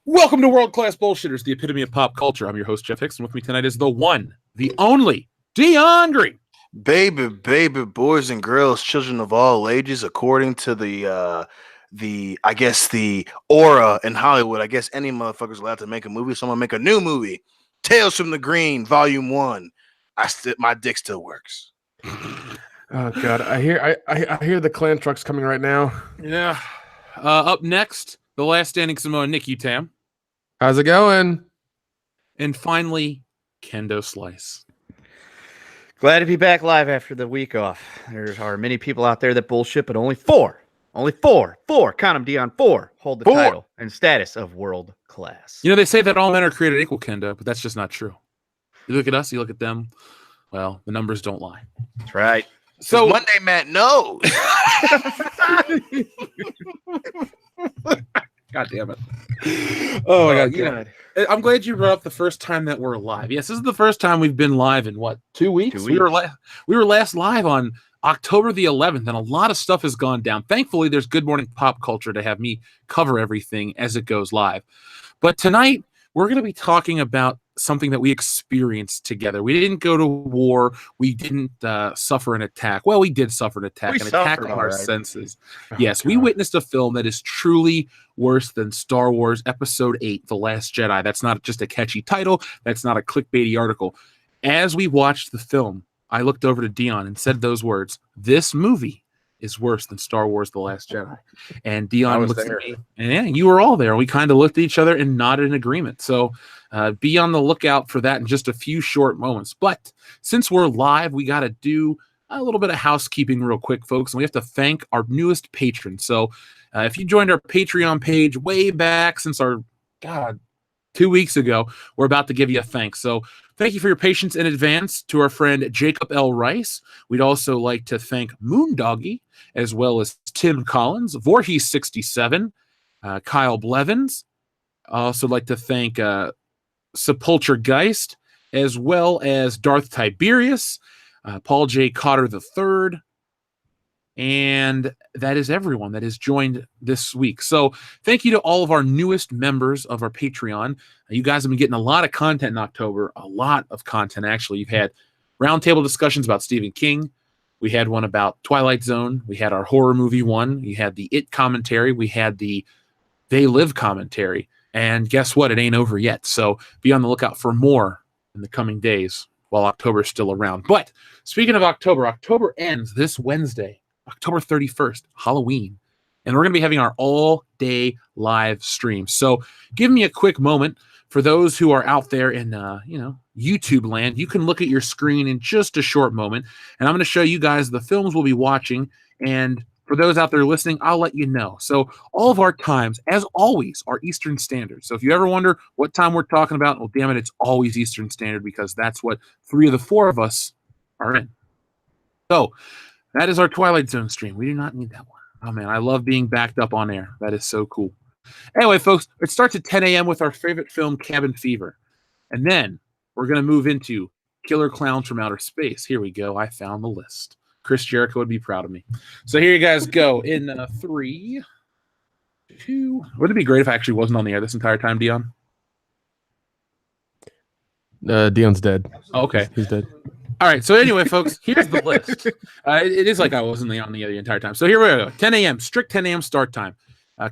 Welcome to World Class Bullshitters, the epitome of pop culture. I'm your host, Jeff Hicks, and with me tonight is the one, the only, Dion Green. Baby, boys and girls, children of all ages, according to the aura in Hollywood. I guess any motherfucker's allowed to make a movie, so I'm gonna make a new movie. Tales from the Green, Volume 1. My dick still works. Oh God, I hear the clan trucks coming right now. Yeah. Up next, the last standing Samoan, Nick Utam. How's it going? And finally, Kendo Slice. Glad to be back live after the week off. There are many people out there that bullshit, but only four, count them, Dion, four hold the title and status of world class. You know, they say that all men are created equal, Kendo, but that's just not true. You look at us, you look at them, well, the numbers don't lie. That's right. So Monday Matt knows. God damn it. Oh my God. God. I'm glad you brought up the first time that we're live. Yes, this is the first time we've been live in what, 2 weeks? 2 weeks. We were last live on October the 11th, and a lot of stuff has gone down. Thankfully, there's Good Morning Pop Culture to have me cover everything as it goes live. But tonight, we're going to be talking about something that we experienced together. We didn't go to war. We didn't suffer an attack. Well, we did suffer an attack, on our senses. Oh, yes, God. We witnessed a film that is truly worse than Star Wars Episode 8, The Last Jedi. That's not just a catchy title. That's not a clickbaity article. As we watched the film, I looked over to Dion and said those words, "This movie is worse than Star Wars The Last Jedi." And Dion looked at me, and yeah, you were all there. We kind of looked at each other and nodded in agreement. So be on the lookout for that in just a few short moments. But since we're live, we got to do a little bit of housekeeping real quick, folks. And we have to thank our newest patron. So if you joined our Patreon page way back since 2 weeks ago, we're about to give you a thanks. So thank you for your patience in advance to our friend Jacob L. Rice. We'd also like to thank Moondoggy, as well as Tim Collins, Voorhees67, Kyle Blevins. I also like to thank Sepulcher as well as Darth Tiberius, Paul J. Cotter III, and that is everyone that has joined this week. So thank you to all of our newest members of our Patreon. You guys have been getting a lot of content in October, a lot of content, actually. You've had roundtable discussions about Stephen King. We had one about Twilight Zone. We had our horror movie one. You had the It commentary. We had the They Live commentary. And guess what? It ain't over yet. So be on the lookout for more in the coming days while October is still around. But speaking of October ends this Wednesday, October 31st, Halloween. And we're going to be having our all-day live stream. So give me a quick moment. For those who are out there in, YouTube land, you can look at your screen in just a short moment. And I'm going to show you guys the films we'll be watching. And for those out there listening, I'll let you know. So all of our times, as always, are Eastern Standard. So if you ever wonder what time we're talking about, well, damn it, it's always Eastern Standard because that's what 3 of the 4 of us are in. So that is our Twilight Zone stream. We do not need that one. Oh, man, I love being backed up on air. That is so cool. Anyway, folks, it starts at 10 a.m. with our favorite film, Cabin Fever. And then we're going to move into Killer Clowns from Outer Space. Here we go. I found the list. Chris Jericho would be proud of me. So here you guys go in 3, 2. Would it be great if I actually wasn't on the air this entire time, Dion? Dion's dead. Oh, okay. He's dead. All right. So anyway, folks, here's the list. It is like I wasn't on the entire time. So here we go. 10 a.m. Strict 10 a.m. start time.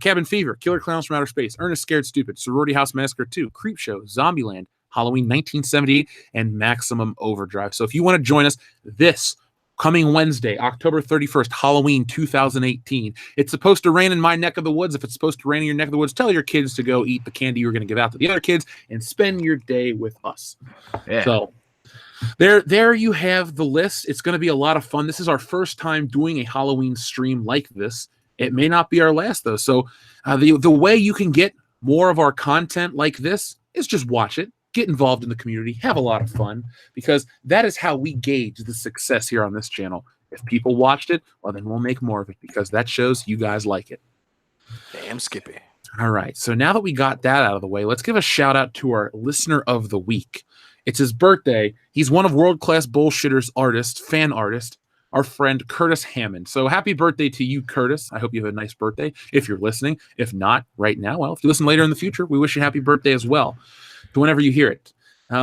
Cabin Fever, Killer Clowns from Outer Space, Ernest Scared Stupid, Sorority House Massacre 2, Creepshow, Zombieland, Halloween 1978, and Maximum Overdrive. So if you want to join us this coming Wednesday, October 31st, Halloween 2018. It's supposed to rain in my neck of the woods. If it's supposed to rain in your neck of the woods, tell your kids to go eat the candy you're going to give out to the other kids and spend your day with us. Yeah. So there you have the list. It's going to be a lot of fun. This is our first time doing a Halloween stream like this. It may not be our last, though. So the way you can get more of our content like this is just watch it. Get involved in the community, have a lot of fun, because that is how we gauge the success here on this channel. If people watched it, well, then we'll make more of it, because that shows you guys like it. Damn, Skippy. All right, so now that we got that out of the way, let's give a shout out to our listener of the week. It's his birthday. He's one of World Class Bullshitters fan artist, our friend Curtis Hammond. So happy birthday to you, Curtis. I hope you have a nice birthday if you're listening. If not right now, well, if you listen later in the future, we wish you a happy birthday as well to whenever you hear it.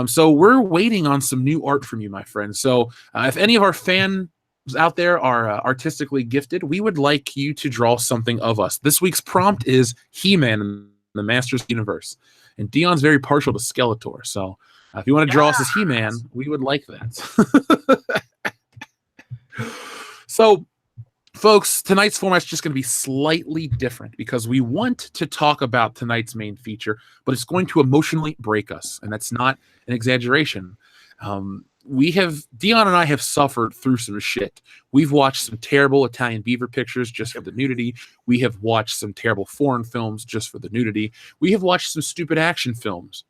So we're waiting on some new art from you, my friend. So if any of our fans out there are artistically gifted, we would like you to draw something of us. This week's prompt is He-Man in the Masters Universe. And Dion's very partial to Skeletor. So if you want to draw us as He-Man, we would like that. So, folks, tonight's format is just going to be slightly different because we want to talk about tonight's main feature, but it's going to emotionally break us. And that's not an exaggeration. Dion and I have suffered through some shit. We've watched some terrible Italian beaver pictures just for the nudity. We have watched some terrible foreign films just for the nudity. We have watched some stupid action films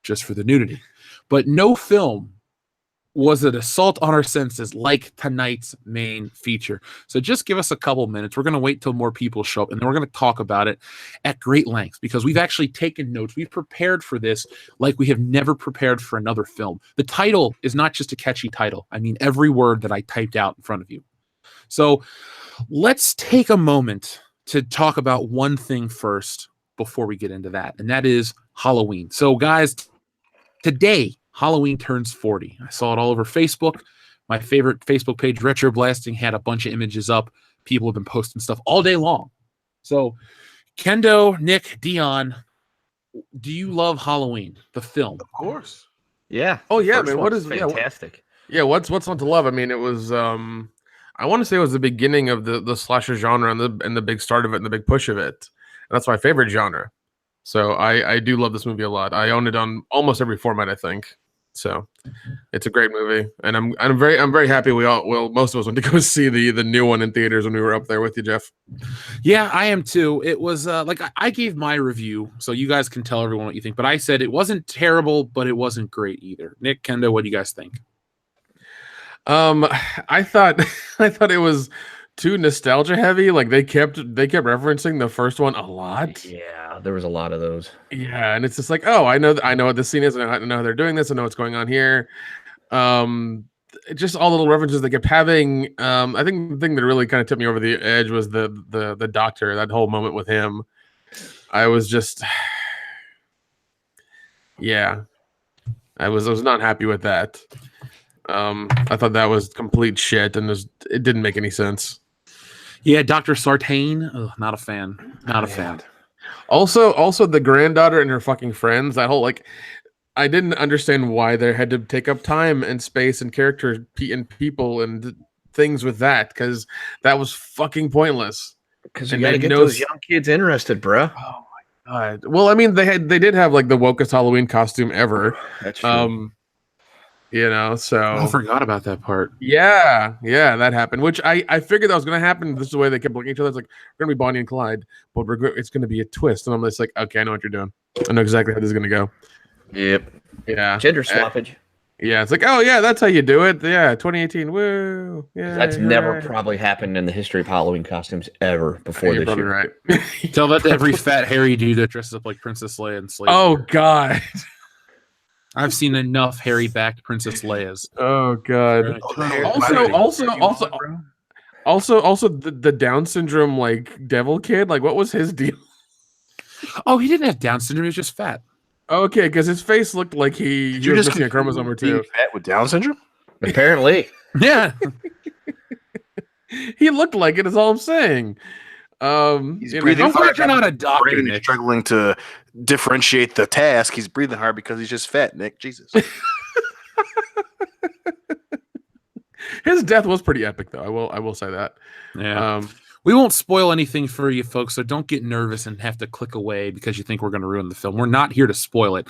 just for the nudity. But no film was an assault on our senses like tonight's main feature. So just give us a couple minutes. We're going to wait till more people show up, and then we're going to talk about it at great length because we've actually taken notes. We've prepared for this like we have never prepared for another film. The title is not just a catchy title. I mean every word that I typed out in front of you. So let's take a moment to talk about one thing first before we get into that, and that is Halloween. So guys, today, Halloween turns 40. I saw it all over Facebook. My favorite Facebook page, Retro Blasting, had a bunch of images up. People have been posting stuff all day long. So, Kendo, Nick, Dion, do you love Halloween, the film? Of course. Yeah. Oh yeah, First man. What is one's fantastic? what's not to love? I mean, it was I want to say it was the beginning of the slasher genre and the big start of it and the big push of it. And that's my favorite genre. So I do love this movie a lot. I own it on almost every format, I think. So it's a great movie, and I'm very happy most of us went to go see the new one in theaters when we were up there with you, Jeff. Yeah, I am too. It was like I gave my review, so you guys can tell everyone what you think. But I said it wasn't terrible, but it wasn't great either. Nick, Kendo, what do you guys think? I thought it was too nostalgia heavy. Like they kept referencing the first one a lot. Yeah, there was a lot of those. Yeah, and it's just like, oh, I know what this scene is, and I know how they're doing this, I know what's going on here. Just all the little references they kept having. I think the thing that really kind of tipped me over the edge was the doctor. That whole moment with him, I was just, yeah, I was not happy with that. I thought that was complete shit, and it didn't make any sense. Yeah, Dr. Sartain, not a fan. Not a fan. Also, the granddaughter and her fucking friends. That whole like, I didn't understand why they had to take up time and space and character and people and things with that because that was fucking pointless. Because you got to get those young kids interested, bro. Oh my god. Well, I mean, they did have like the wokest Halloween costume ever. That's true. You know, so I forgot about that part. Yeah, that happened. Which I figured that was going to happen. This is the way they kept looking at each other. It's like we're going to be Bonnie and Clyde, but it's going to be a twist. And I'm just like, okay, I know what you're doing. I know exactly how this is going to go. Yep. Yeah. Gender swappage. Yeah, it's like, oh yeah, that's how you do it. Yeah, 2018. Woo. Yeah. That's never probably happened in the history of Halloween costumes ever before this year. Right. Tell that to every fat hairy dude that dresses up like Princess Leia and Slave. Oh god. I've seen enough hairy-backed Princess Leias. Oh god. Also, the Down syndrome like devil kid. Like, what was his deal? Oh, he didn't have Down syndrome. He was just fat. Okay, because his face looked like he was missing a chromosome or two. Fat with Down syndrome? Apparently. Yeah. He looked like it. Is all I'm saying. He's breathing hard. I'm glad you're not a doctor, Nick. Nick. Struggling to differentiate the task. He's breathing hard because he's just fat, Nick. Jesus. His death was pretty epic, though. I will say that. Yeah. We won't spoil anything for you folks, so don't get nervous and have to click away because you think we're going to ruin the film. We're not here to spoil it.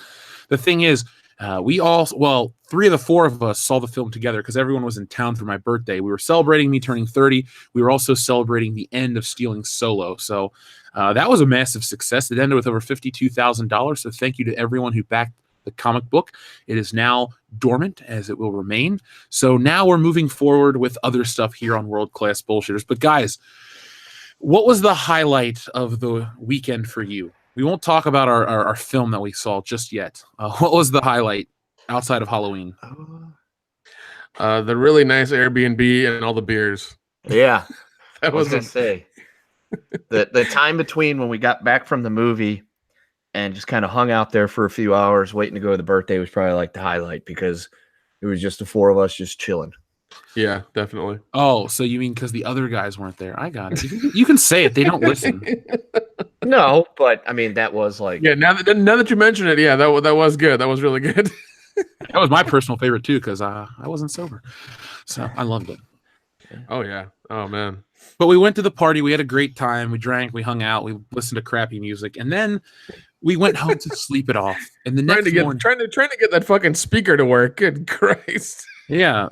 The thing is, three of the four of us saw the film together because everyone was in town for my birthday. We were celebrating me turning 30. We were also celebrating the end of Stealing Solo. So that was a massive success. It ended with over $52,000. So thank you to everyone who backed the comic book. It is now dormant, as it will remain. So now we're moving forward with other stuff here on World Class Bullshitters. But guys, what was the highlight of the weekend for you? We won't talk about our film that we saw just yet. What was the highlight outside of Halloween? The really nice Airbnb and all the beers. Yeah, I That was was gonna say the time between when we got back from the movie and just kind of hung out there for a few hours waiting to go to the birthday was probably like the highlight because it was just the four of us just chilling. yeah, definitely. Oh, so you mean because the other guys weren't there? I got it. You can say it. They don't listen. No, but I mean that was like Yeah, now that you mention it, yeah, that was good. That was really good. That was my personal favorite too, because I wasn't sober, so I loved it. Oh yeah. Oh man. But we went to the party. We had a great time. We drank. We hung out. We listened to crappy music, and then we went home to sleep it off. And the next morning, trying to get that fucking speaker to work. Good Christ. yeah.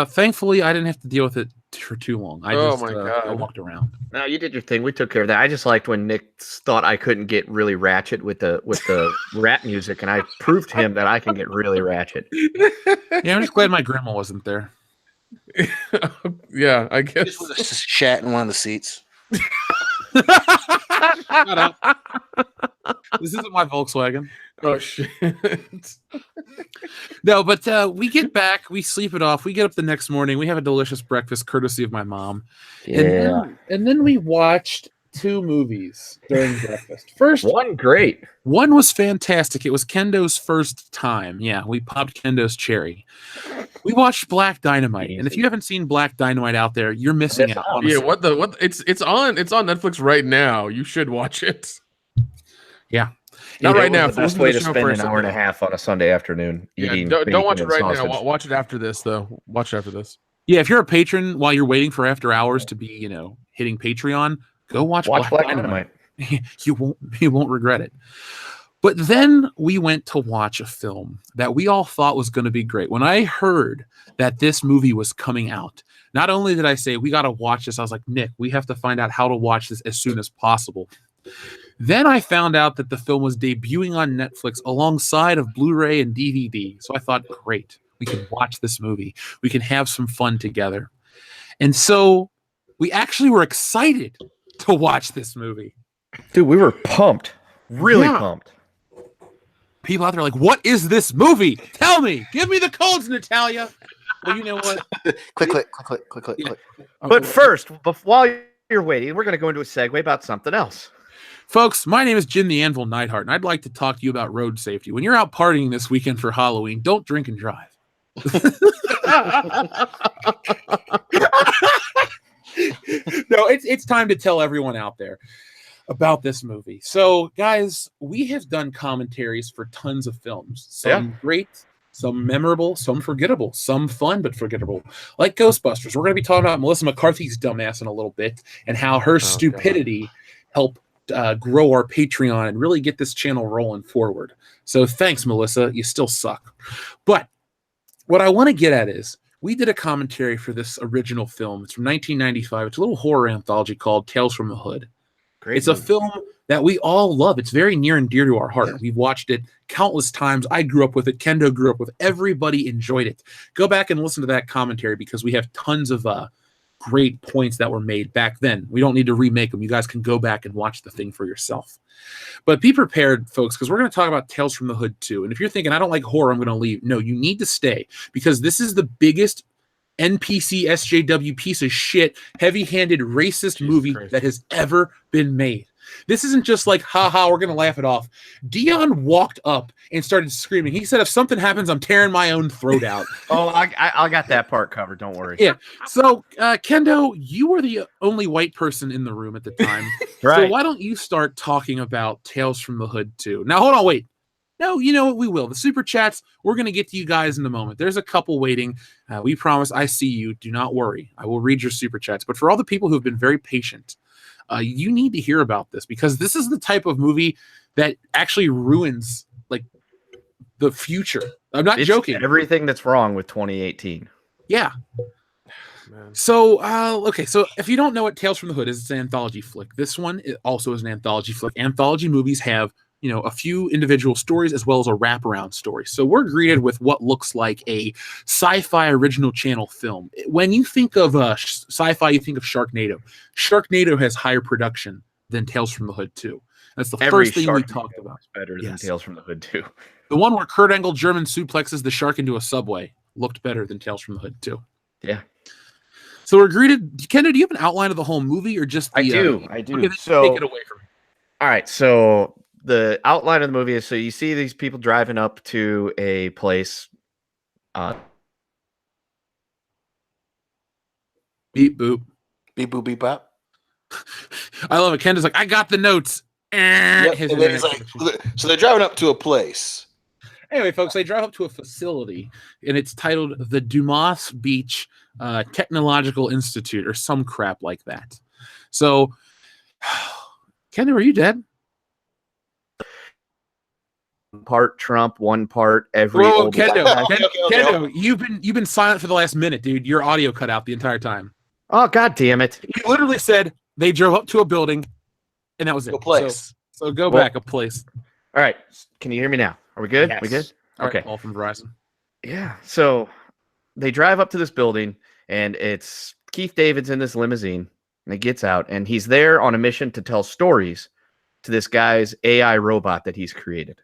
Thankfully, I didn't have to deal with it for too long. I Oh just my God. I walked around. no, you did your thing. We took care of that. I just liked when Nick thought I couldn't get really ratchet with the rap music, and I proved to him that I can get really ratchet. Yeah, I'm just glad my grandma wasn't there. Yeah, I guess. This was a shat in one of the seats. Shut up. This isn't my Volkswagen. Oh shit. No, but we get back, we sleep it off, we get up the next morning, we have a delicious breakfast courtesy of my mom. Yeah, And then we watched 2 movies during breakfast. First, one great. one was fantastic. It was Kendo's first time. Yeah, we popped Kendo's cherry. We watched Black Dynamite. And if you haven't seen Black Dynamite out there, you're missing out. Yeah, Honestly. what it's on Netflix right now. You should watch it. Yeah. Not It right was now. The best Listen to way the to show spend first. an hour and a half on a Sunday afternoon Yeah, eating. don't watch it bacon right and now. sausage. Watch it after this, though. Watch it after this. Yeah, if you're a patron while you're waiting for After Hours to be, hitting Patreon, go watch Watch Black Black Dynamite. Dynamite. you won't regret it. But then we went to watch a film that we all thought was going to be great. When I heard that this movie was coming out, not only did I say we got to watch this, I was like, Nick, we have to find out how to watch this as soon as possible. Then I found out that the film was debuting on Netflix alongside of Blu-ray and DVD. So I thought, great, we can watch this movie. We can have some fun together. And so we actually were excited to watch this movie. Dude, we were pumped. Really Yeah. pumped. People out there are like, what is this movie? Tell me. Give me the codes, Natalia. Well, you know what? Click. Yeah. But first, while you're waiting, we're going to go into a segue about something else. Folks, my name is Jim the Anvil Neidhart, and I'd like to talk to you about road safety. When you're out partying this weekend for Halloween, don't drink and drive. No, it's time to tell everyone out there about this movie. So, guys, we have done commentaries for tons of films. Some great, some memorable, some forgettable, some fun but forgettable. Like Ghostbusters. We're going to be talking about Melissa McCarthy's dumbass in a little bit and how her stupidity helped grow our Patreon and really get this channel rolling forward. So thanks, Melissa. You still suck. But what I want to get at is we did a commentary for this original film. It's from 1995. It's a little horror anthology called Tales from the Hood. Great. It's a film that we all love. It's very near and dear to our heart. We've watched it countless times. I grew up with it. Kendo grew up with it. Everybody enjoyed it. Go back and listen to that commentary because we have tons of great points that were made back then. We don't need to remake them. You guys can go back and watch the thing for yourself. But be prepared, folks, because we're going to talk about Tales from the Hood too. And if you're thinking, I don't like horror, I'm going to leave. No, you need to stay because this is the biggest NPC SJW piece of shit, heavy-handed racist movie that has ever been made. This isn't just like, haha, we're going to laugh it off. Dion walked up and started screaming. He said, if something happens, I'm tearing my own throat out. Oh, I got that part covered. Don't worry. Yeah. So, Kendo, you were the only white person in the room at the time. Right. So why don't you start talking about Tales from the Hood too? Now, hold on, wait. No, you know what? We will. The super chats, we're going to get to you guys in a moment. There's a couple waiting. We promise I see you. Do not worry. I will read your super chats. But for all the people who have been very patient, you need to hear about this because this is the type of movie that actually ruins like the future. I'm not joking. Everything that's wrong with 2018. Yeah. Man. So, okay. So if you don't know what Tales from the Hood is, it's an anthology flick. This one also is an anthology flick. Anthology movies have, a few individual stories as well as a wraparound story. So we're greeted with what looks like a sci-fi original channel film. When you think of sci-fi, you think of Sharknado. Sharknado has higher production than Tales from the Hood 2. That's the first thing we talked about. Better than Tales from the Hood 2. The one where Kurt Angle German suplexes the shark into a subway. looked better than Tales from the Hood 2. Yeah. So we're greeted. Kendo, do you have an outline of the whole movie or just the, I do. Okay, So take it away from me. all right. So the outline of the movie is so you see these people driving up to a place. Beep boop. Beep boop beep bop. I love it. Kendo's like, I got the notes. Yep, His and then it's internet like, so they're driving up to a place. Anyway, folks, they drive up to a facility, and it's titled the Dumas Beach Technological Institute or some crap like that. So, Kendo, are you dead? Part Trump, one part every. Whoa, old Kendo, white guy. Kendo, you've been silent for the last minute, dude. Your audio cut out the entire time. Oh, God damn it. You literally said they drove up to a building, and that was it. A place. So go Well, back a place. All right. Can you hear me now? Are we good? Yes. We good? All right, Okay. Paul from Verizon. Yeah. So they drive up to this building, and it's Keith David's in this limousine, and he gets out, and he's there on a mission to tell stories to this guy's AI robot that he's created.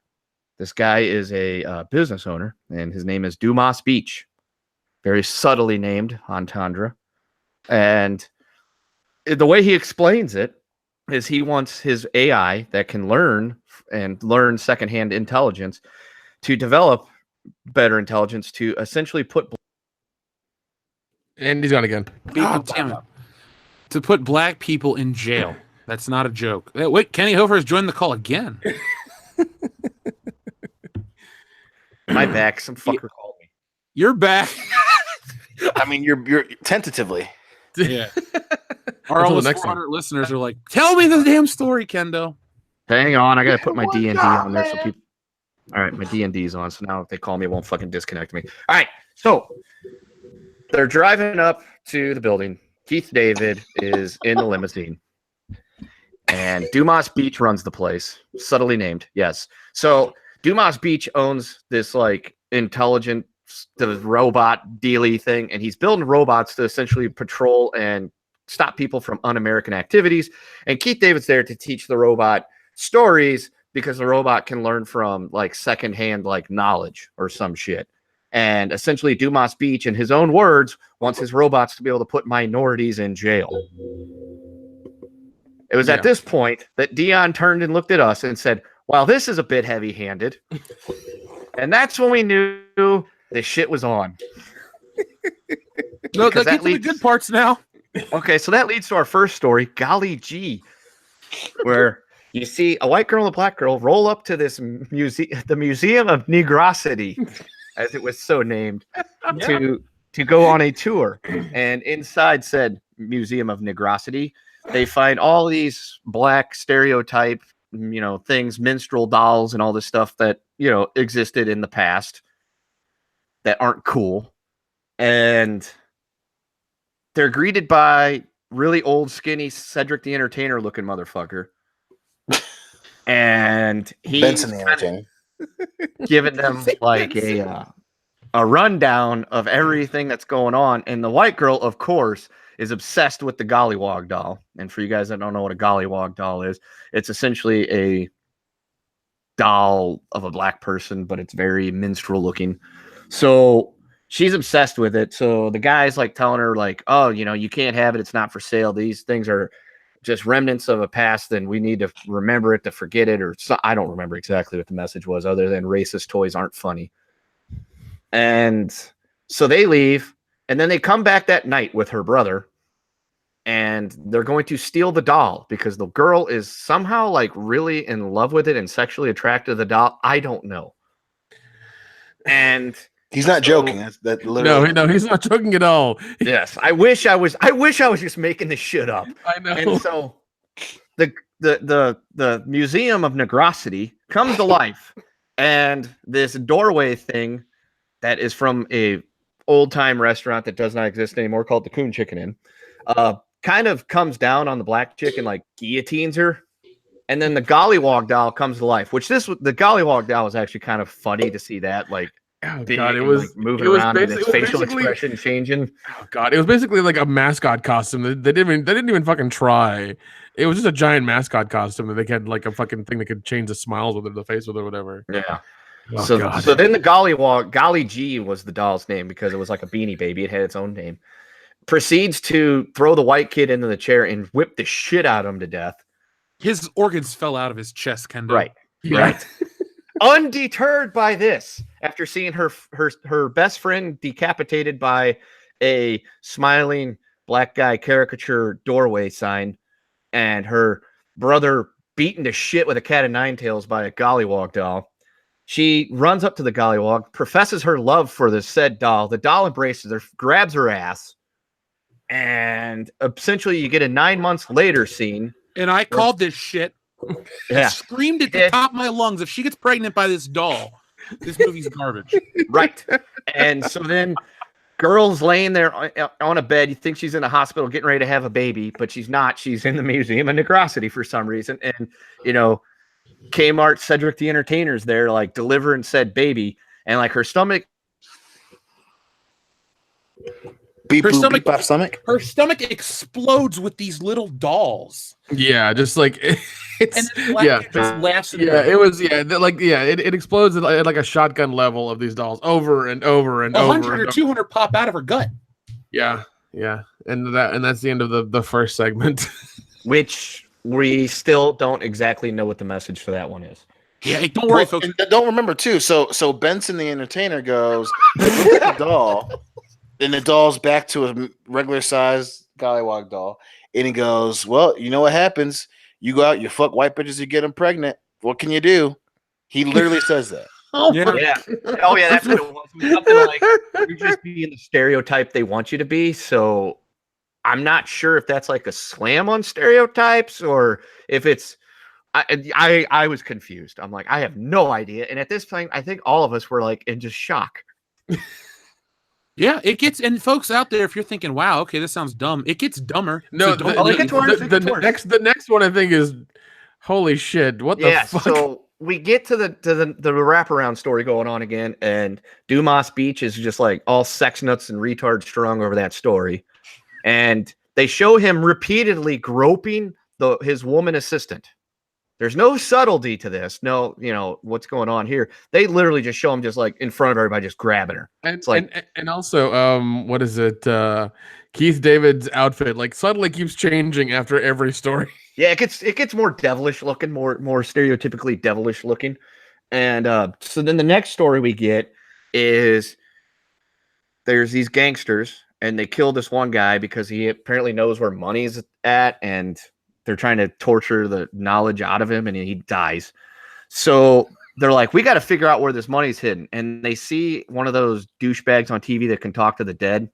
This guy is a business owner, and his name is Dumas Beach, very subtly named Entendre. And the way he explains it is he wants his AI that can learn secondhand intelligence to develop better intelligence to essentially put. And he's gone again. God damn it. To put black people in jail. That's not a joke. Wait, Kenny Hofer has joined the call again. My back, some fucker called me. You're back. I mean, you're tentatively. Yeah. Our Until the almost next 400 listeners are like, tell me the damn story, Kendo. Hang on, I gotta put my D and D on there so people. All right, my D&D's on, so now if they call me, it won't fucking disconnect me. All right, so they're driving up to the building. Keith David is in the limousine, and Dumas Beach runs the place, subtly named. Yes, so Dumas Beach owns this like intelligent the robot dealy thing, and he's building robots to essentially patrol and stop people from un-American activities. And Keith David's there to teach the robot stories because the robot can learn from like secondhand like knowledge or some shit. And essentially Dumas Beach, in his own words, wants his robots to be able to put minorities in jail. It was at this point that Dion turned and looked at us and said, well, this is a bit heavy-handed. And that's when we knew the shit was on. No, that gets to the good parts now. Okay, so that leads to our first story, Golly Gee, where you see a white girl and a black girl roll up to this the Museum of Negrosity, as it was so named, to go on a tour. And inside said Museum of Negrosity, they find all these black stereotype, things, minstrel dolls and all this stuff that, existed in the past that aren't cool. And they're greeted by really old, skinny Cedric the Entertainer looking motherfucker. And he's Benson the Entertainer giving them like a rundown of everything that's going on. And the white girl, of course, is obsessed with the Gollywog doll. And for you guys that don't know what a Gollywog doll is, it's essentially a doll of a black person, but it's very minstrel looking. So she's obsessed with it. So the guy's like telling her like, oh, you can't have it. It's not for sale. These things are just remnants of a past. And we need to remember it to forget it. Or I don't remember exactly what the message was other than racist toys aren't funny. And so they leave. And then they come back that night with her brother, and they're going to steal the doll because the girl is somehow like really in love with it and sexually attracted to the doll. I don't know. And he's not joking. That literally. No, he's not joking at all. Yes, I wish I was just making this shit up. I know. And so the Museum of Negrosity comes to life, and this doorway thing that is from a old-time restaurant that does not exist anymore called the Coon Chicken Inn kind of comes down on the black chick and like guillotines her. And then the Gollywog doll comes to life, which the Gollywog doll was actually kind of funny to see that like big, God, it was like, moving around and its facial basically expression changing. Oh God, it was basically like a mascot costume. They didn't even fucking try. It was just a giant mascot costume that they had like a fucking thing that could change the smiles with it, the face with it, or whatever. Yeah. Oh, so God. so then the Golly G was the doll's name because it was like a Beanie Baby. It had its own name. Proceeds to throw the white kid into the chair and whip the shit out of him to death. His organs fell out of his chest, Kendo. Right. Yeah. Right. Undeterred by this, after seeing her best friend decapitated by a smiling black guy caricature doorway sign, and her brother beaten to shit with a cat of nine tails by a gollywog doll, she runs up to the gollywog, professes her love for the said doll. The doll embraces her, grabs her ass, and essentially you get a 9 months later scene. And I called this shit. I screamed at the top of my lungs. If she gets pregnant by this doll, this movie's garbage. Right. And so then girl's laying there on a bed. You think she's in a hospital getting ready to have a baby, but she's not. She's in the Museum of Negrosity for some reason. And, Kmart Cedric the Entertainer's there, like, delivering said baby. And, like, her stomach. Beep, Her boop, stomach- beep, bop, stomach. Her stomach explodes with these little dolls. Yeah, just like it's And then Black Kid just laughs at yeah, her. it was it explodes at like a shotgun level of these dolls over and over and over. 100 or 200 pop out of her gut. Yeah, and that's the end of the first segment. Which we still don't exactly know what the message for that one is. Yeah, hey, don't worry, folks. And don't remember too. So Benson the Entertainer goes, look at the doll, and the doll's back to a regular size gollywog doll, and he goes, "Well, you know what happens? You go out, you fuck white bitches, you get them pregnant. What can you do?" He literally says that. Yeah. Oh, yeah, that's what it was. It was something like, you're just being the stereotype they want you to be. So I'm not sure if that's like a slam on stereotypes or if it's. I was confused. I'm like, I have no idea. And at this point, I think all of us were like in just shock. Yeah, it gets, and folks out there, if you're thinking, wow, okay, this sounds dumb, it gets dumber. No, So don't it gets worse, it gets worse. the next one I think is holy shit. What the fuck? So we get to the wraparound story going on again, and Dumas Beach is just like all sex nuts and retard strung over that story. And they show him repeatedly groping his woman assistant. There's no subtlety to this. No, what's going on here. They literally just show him just like in front of everybody, just grabbing her. And, It's like, and also, what is it? Keith David's outfit like suddenly keeps changing after every story. yeah, it gets more devilish looking, more stereotypically devilish looking. And so then the next story we get is there's these gangsters, and they kill this one guy because he apparently knows where money's at, and they're trying to torture the knowledge out of him, and he dies. So they're like, we got to figure out where this money's hidden. And they see one of those douchebags on TV that can talk to the dead,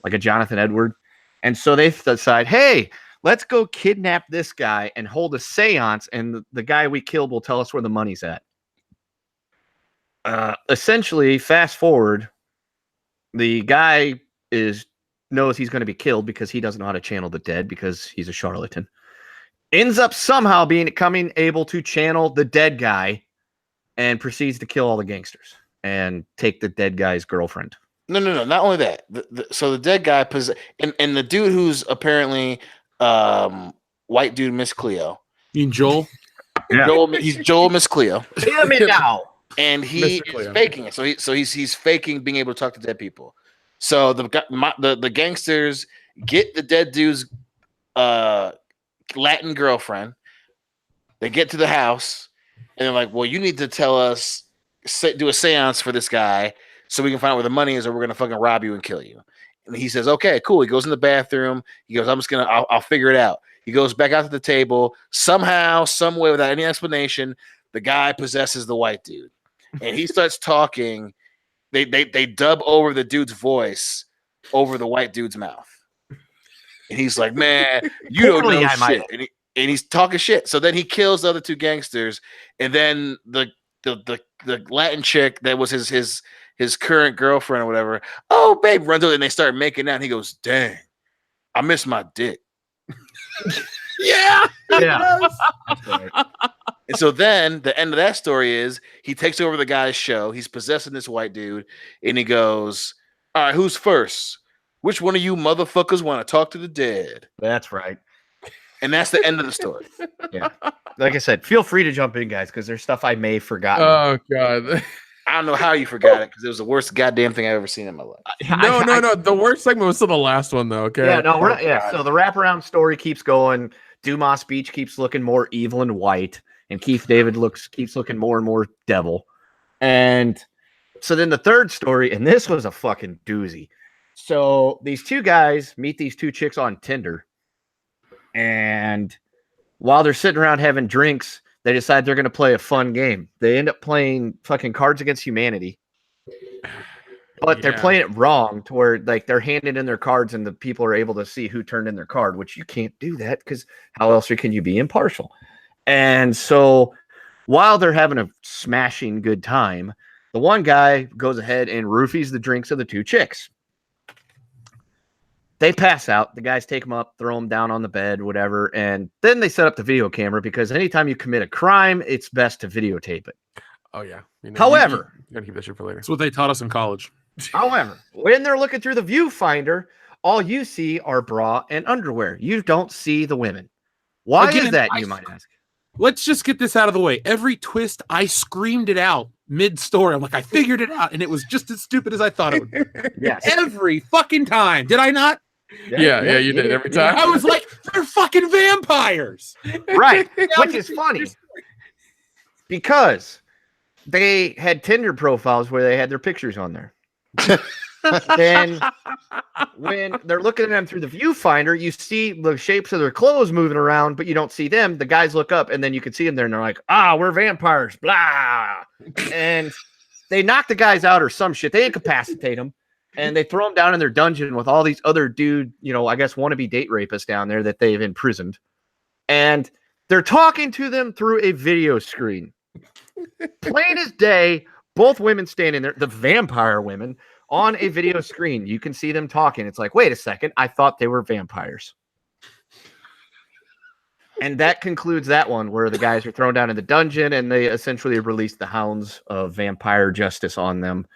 like a Jonathan Edward. And so they decide, hey, let's go kidnap this guy and hold a seance, and the guy we killed will tell us where the money's at. Essentially, fast forward, the guy knows he's going to be killed because he doesn't know how to channel the dead because he's a charlatan. Ends up somehow becoming able to channel the dead guy and proceeds to kill all the gangsters and take the dead guy's girlfriend. No. Not only that. So the dead guy and the dude who's apparently white dude Miss Cleo. You mean Joel? Yeah. He's Joel Miss Cleo. Hear me now. And he is faking it. So he's faking being able to talk to dead people. So the gangsters get the dead dude's Latin girlfriend. They get to the house, and they're like, "Well, you need to tell us, do a seance for this guy, so we can find out where the money is, or we're gonna fucking rob you and kill you." And he says, "Okay, cool." He goes in the bathroom. He goes, I'll figure it out." He goes back out to the table. Somehow, some way, without any explanation, the guy possesses the white dude, and he starts talking. They dub over the dude's voice over the white dude's mouth. And he's like, "Man, you don't know shit." And he's talking shit. So then he kills the other two gangsters. And then the Latin chick that was his current girlfriend or whatever, "Oh, babe," runs over and they start making out. And he goes, "Dang, I miss my dick." Yeah. That's right. And so then the end of that story is he takes over the guy's show. He's possessing this white dude. And he goes, "All right, who's first? Which one of you motherfuckers want to talk to the dead?" That's right. And that's the end of the story. Yeah. Like I said, feel free to jump in, guys, because there's stuff I may have forgotten. Oh God. I don't know how you forgot it because it was the worst goddamn thing I've ever seen in my life. No. The worst segment was still the last one, though. Okay. Yeah, no, we're not. Yeah, so the wraparound story keeps going. Dumas Beach keeps looking more evil and white, and Keith David keeps looking more and more devil. And so then the third story, and this was a fucking doozy. So these two guys meet these two chicks on Tinder, and while they're sitting around having drinks, they decide they're going to play a fun game. They end up playing fucking Cards Against Humanity. But they're playing it wrong to where like they're handing in their cards and the people are able to see who turned in their card, which you can't do that because how else can you be impartial? And so while they're having a smashing good time, the one guy goes ahead and roofies the drinks of the two chicks. They pass out. The guys take them up, throw them down on the bed, whatever. And then they set up the video camera because anytime you commit a crime, it's best to videotape it. Oh, yeah. However, you gotta keep that shit for later. That's what they taught us in college. However, when they're looking through the viewfinder, all you see are bra and underwear. You don't see the women. Why is that, you might ask? Let's just get this out of the way. Every twist, I screamed it out mid-story. I'm like, I figured it out, and it was just as stupid as I thought it would be. Yes. Every fucking time. Did I not? Yeah, you did every time. I was like, they're fucking vampires. Right. Which is funny. Because they had Tinder profiles where they had their pictures on there. Then when they're looking at them through the viewfinder, you see the shapes of their clothes moving around, but you don't see them. The guys look up and then you can see them there and they're like, we're vampires, blah. And they knock the guys out or some shit. They incapacitate them and they throw them down in their dungeon with all these other I guess wannabe date rapists down there that they've imprisoned. And they're talking to them through a video screen. Plain as day, both women standing there, the vampire women, on a video screen. You can see them talking. It's like, wait a second, I thought they were vampires. And that concludes that one where the guys are thrown down in the dungeon and they essentially release the hounds of vampire justice on them.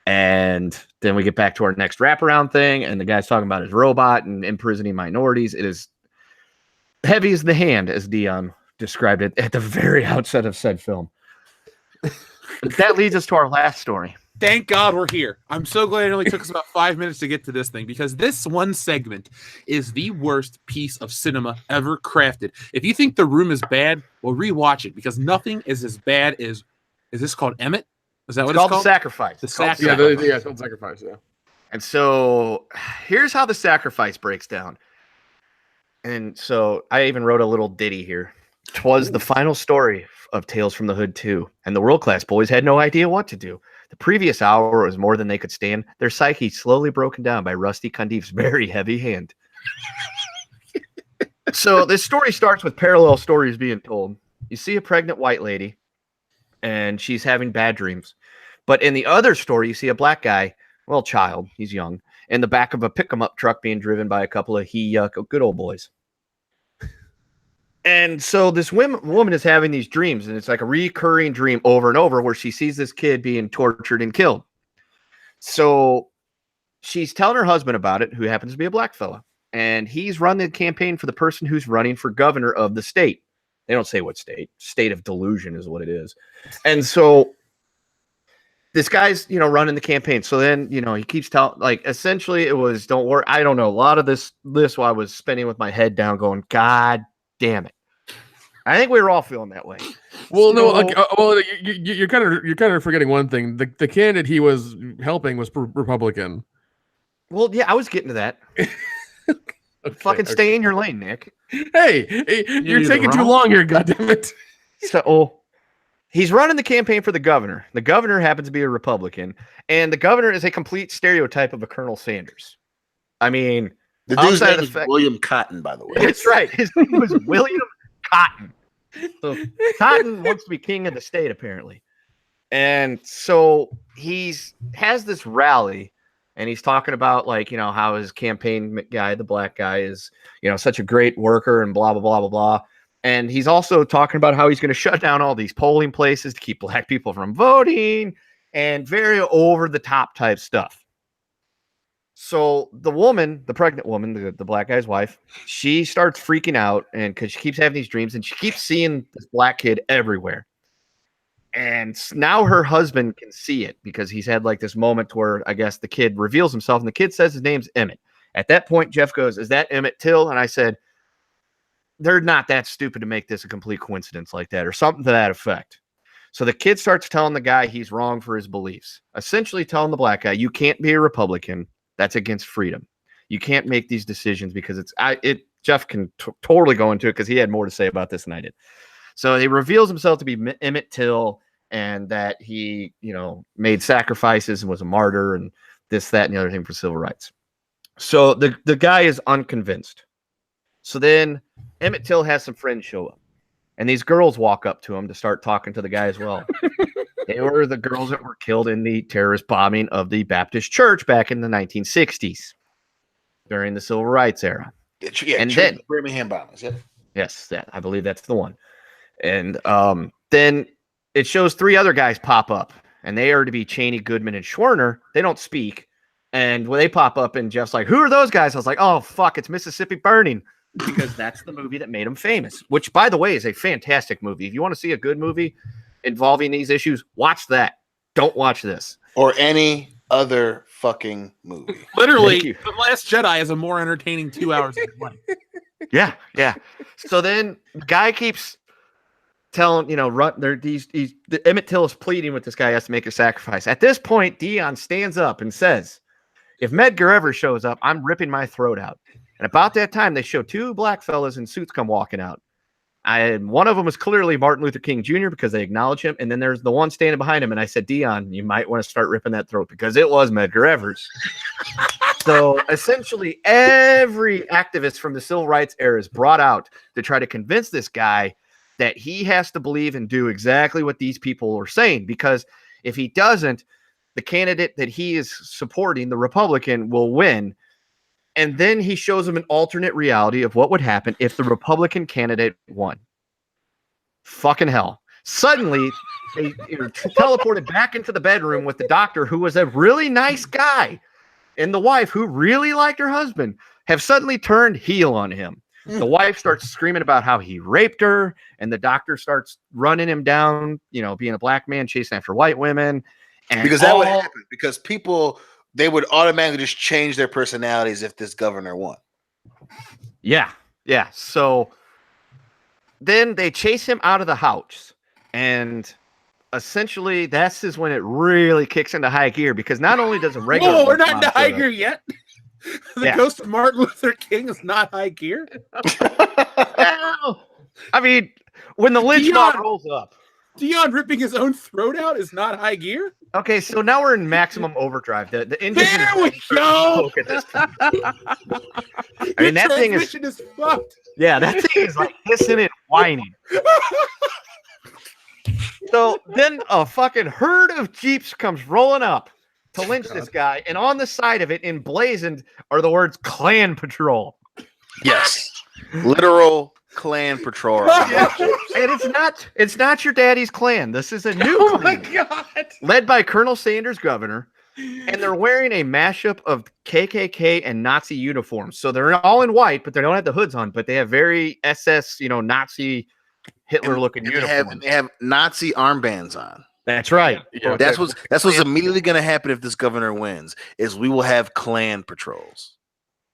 And then we get back to our next wraparound thing, and the guy's talking about his robot and imprisoning minorities. It is heavy as the hand, as Dion described it at the very outset of said film. That leads us to our last story. Thank God we're here. I'm so glad it only took us about 5 minutes to get to this thing because this one segment is the worst piece of cinema ever crafted. If you think The Room is bad, well, rewatch it because nothing is as bad as. Is this called Emmett? Is that what it's called? The Sacrifice. The Sacrifice. Yeah, it's called Sacrifice. Yeah. And so here's how The Sacrifice breaks down. And so I even wrote a little ditty here. 'Twas the final story of Tales from the Hood 2, and the world-class boys had no idea what to do. The previous hour was more than they could stand, their psyche slowly broken down by Rusty Cundiff's very heavy hand. So this story starts with parallel stories being told. You see a pregnant white lady, and she's having bad dreams. But in the other story, you see a black guy, well, child, he's young, in the back of a pick-em-up truck being driven by a couple of good old boys. And so this woman is having these dreams, and it's like a recurring dream over and over where she sees this kid being tortured and killed. So she's telling her husband about it, who happens to be a black fella, and he's running the campaign for the person who's running for governor of the state. They don't say what state. State of delusion is what it is. And so this guy's, running the campaign. So then, he keeps telling, essentially it was, don't worry. I don't know. A lot of this I was spending with my head down going, God damn it. I think we were all feeling that way. Well, you're kind of forgetting one thing. The candidate he was helping was Republican. Well, yeah, I was getting to that. Fucking stay in your lane, Nick. Hey, you're taking too long here, goddammit. So he's running the campaign for the governor. The governor happens to be a Republican, and the governor is a complete stereotype of a Colonel Sanders. I mean, the dude's name is William Cotton, by the way. That's right. His name was William Cotton. So Cotton wants to be king of the state, apparently. And so has this rally, and he's talking about how his campaign guy, the black guy, is such a great worker and blah blah blah blah blah. And he's also talking about how he's going to shut down all these polling places to keep black people from voting, and very over the top type stuff. So the woman, the pregnant woman, the black guy's wife, she starts freaking out, and because she keeps having these dreams, and she keeps seeing this black kid everywhere. And now her husband can see it because he's had like this moment where I guess the kid reveals himself, and the kid says his name's Emmett. At that point, Jeff goes, "Is that Emmett Till?" And I said, "They're not that stupid to make this a complete coincidence like that," or something to that effect. So the kid starts telling the guy he's wrong for his beliefs, essentially telling the black guy, "You can't be a Republican. That's against freedom. You can't make these decisions because Jeff can totally go into it because he had more to say about this than I did." So he reveals himself to be Emmett Till, and that he, made sacrifices and was a martyr and this, that, and the other thing for civil rights. So the guy is unconvinced. So then Emmett Till has some friends show up, and these girls walk up to him to start talking to the guy as well. They were the girls that were killed in the terrorist bombing of the Baptist church back in the 1960s during the civil rights era. Yeah, and then Birmingham bombers. Yeah. Yes, I believe that's the one. And then it shows three other guys pop up, and they are to be Cheney, Goodman, and Schwerner. They don't speak. And when they pop up, and Jeff's like, "Who are those guys?" I was like, "Oh, fuck, it's Mississippi Burning," because that's the movie that made him famous, which, by the way, is a fantastic movie. If you want to see a good movie involving these issues, watch that. Don't watch this. Or any other fucking movie. Literally, The Last Jedi is a more entertaining 2 hours of life. Yeah. So then the guy keeps telling, Emmett Till is pleading with this guy, has to make a sacrifice. At this point, Dion stands up and says, "If Medgar ever shows up, I'm ripping my throat out." And about that time, they show two black fellas in suits come walking out. One of them is clearly Martin Luther King Jr. because they acknowledge him. And then there's the one standing behind him. And I said, "Dion, you might want to start ripping that throat," because it was Medgar Evers. So essentially every activist from the civil rights era is brought out to try to convince this guy that he has to believe and do exactly what these people are saying. Because if he doesn't, the candidate that he is supporting, the Republican, will win. And then he shows them an alternate reality of what would happen if the Republican candidate won. Fucking hell. Suddenly, they teleported back into the bedroom with the doctor, who was a really nice guy, and the wife, who really liked her husband, have suddenly turned heel on him. The wife starts screaming about how he raped her, and the doctor starts running him down, being a black man chasing after white women. And because that would happen. Because people... they would automatically just change their personalities if this governor won. Yeah. So then they chase him out of the house. And essentially, this is when it really kicks into high gear, because not only does a regular... Whoa, we're not into high gear yet? The ghost of Martin Luther King is not high gear? I mean, when the lynch mob rolls up. Dion ripping his own throat out is not high gear? Okay, so now we're in maximum overdrive. The engine there we go! At this time. I mean, that thing is fucked. Yeah, that thing is like hissing and whining. So then a fucking herd of Jeeps comes rolling up to lynch this guy, and on the side of it, emblazoned, are the words "Klan Patrol." Yes, literal Klan patrol. Yeah. And it's not your daddy's Klan. This is a new Klan, my God, led by Colonel Sanders, governor, and they're wearing a mashup of KKK and Nazi uniforms. So they're all in white, but they don't have the hoods on, but they have very SS, Nazi Hitler-looking uniforms. They have Nazi armbands on. That's right. Yeah. That's what's immediately going to happen if this governor wins. Is we will have Klan patrols.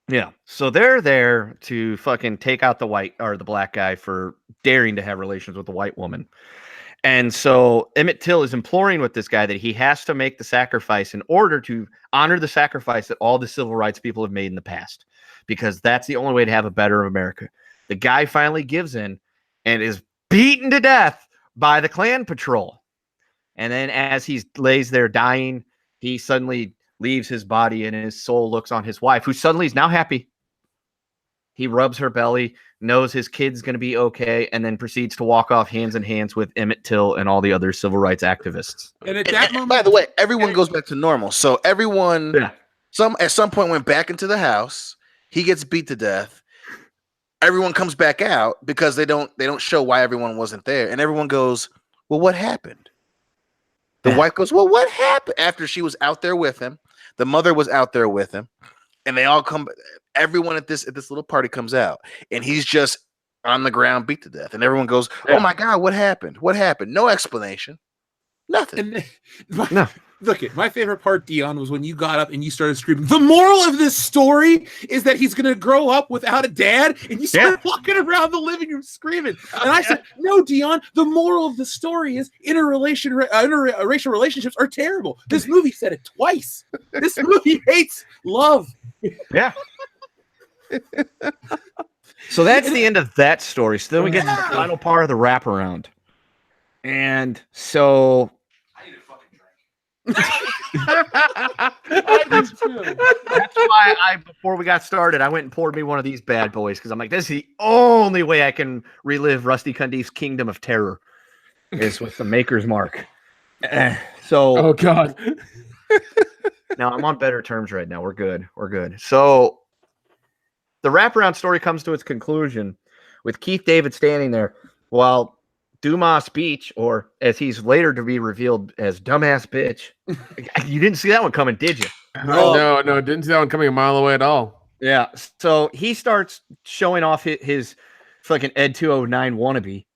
Yeah. So they're there to fucking take out the white or the black guy for daring to have relations with a white woman. And so Emmett Till is imploring with this guy that he has to make the sacrifice in order to honor the sacrifice that all the civil rights people have made in the past, because that's the only way to have a better America. The guy finally gives in and is beaten to death by the Klan patrol. And then as he lays there dying, he suddenly leaves his body and his soul looks on his wife, who suddenly is now happy. He rubs her belly, knows his kid's going to be okay, and then proceeds to walk off hands in hands with Emmett Till and all the other civil rights activists. And at that moment, by the way, everyone goes back to normal. So everyone, at some point went back into the house. He gets beat to death. Everyone comes back out because they don't show why everyone wasn't there, and everyone goes, "Well, what happened?" The wife goes, "Well, what happened?" After she was out there with him, The mother was out there with him, and they all come. Everyone at this little party comes out, and he's just on the ground, beat to death, and everyone goes, "Oh my God, what happened? What happened?" No explanation, nothing. And then, No. Look, my favorite part, Dion, was when you got up and you started screaming. The moral of this story is that he's going to grow up without a dad, and you started walking around the living room screaming. And I said, "No, Dion. The moral of the story is interracial relationships are terrible." This movie said it twice. This movie hates love. Yeah. So that's the end of that story. So then we get to the final part of the wraparound. And so I need a fucking drink. that's why before we got started, I went and poured me one of these bad boys because I'm like, this is the only way I can relive Rusty Cundiff's Kingdom of Terror is with the Maker's Mark. So Oh God. now I'm on better terms right now. We're good. We're good. So the wraparound story comes to its conclusion with Keith David standing there while Dumas Beach, or as he's later to be revealed as Dumbass Bitch. You didn't see that one coming, did you? No, didn't see that one coming a mile away at all. Yeah. So he starts showing off his fucking Ed 209 wannabe.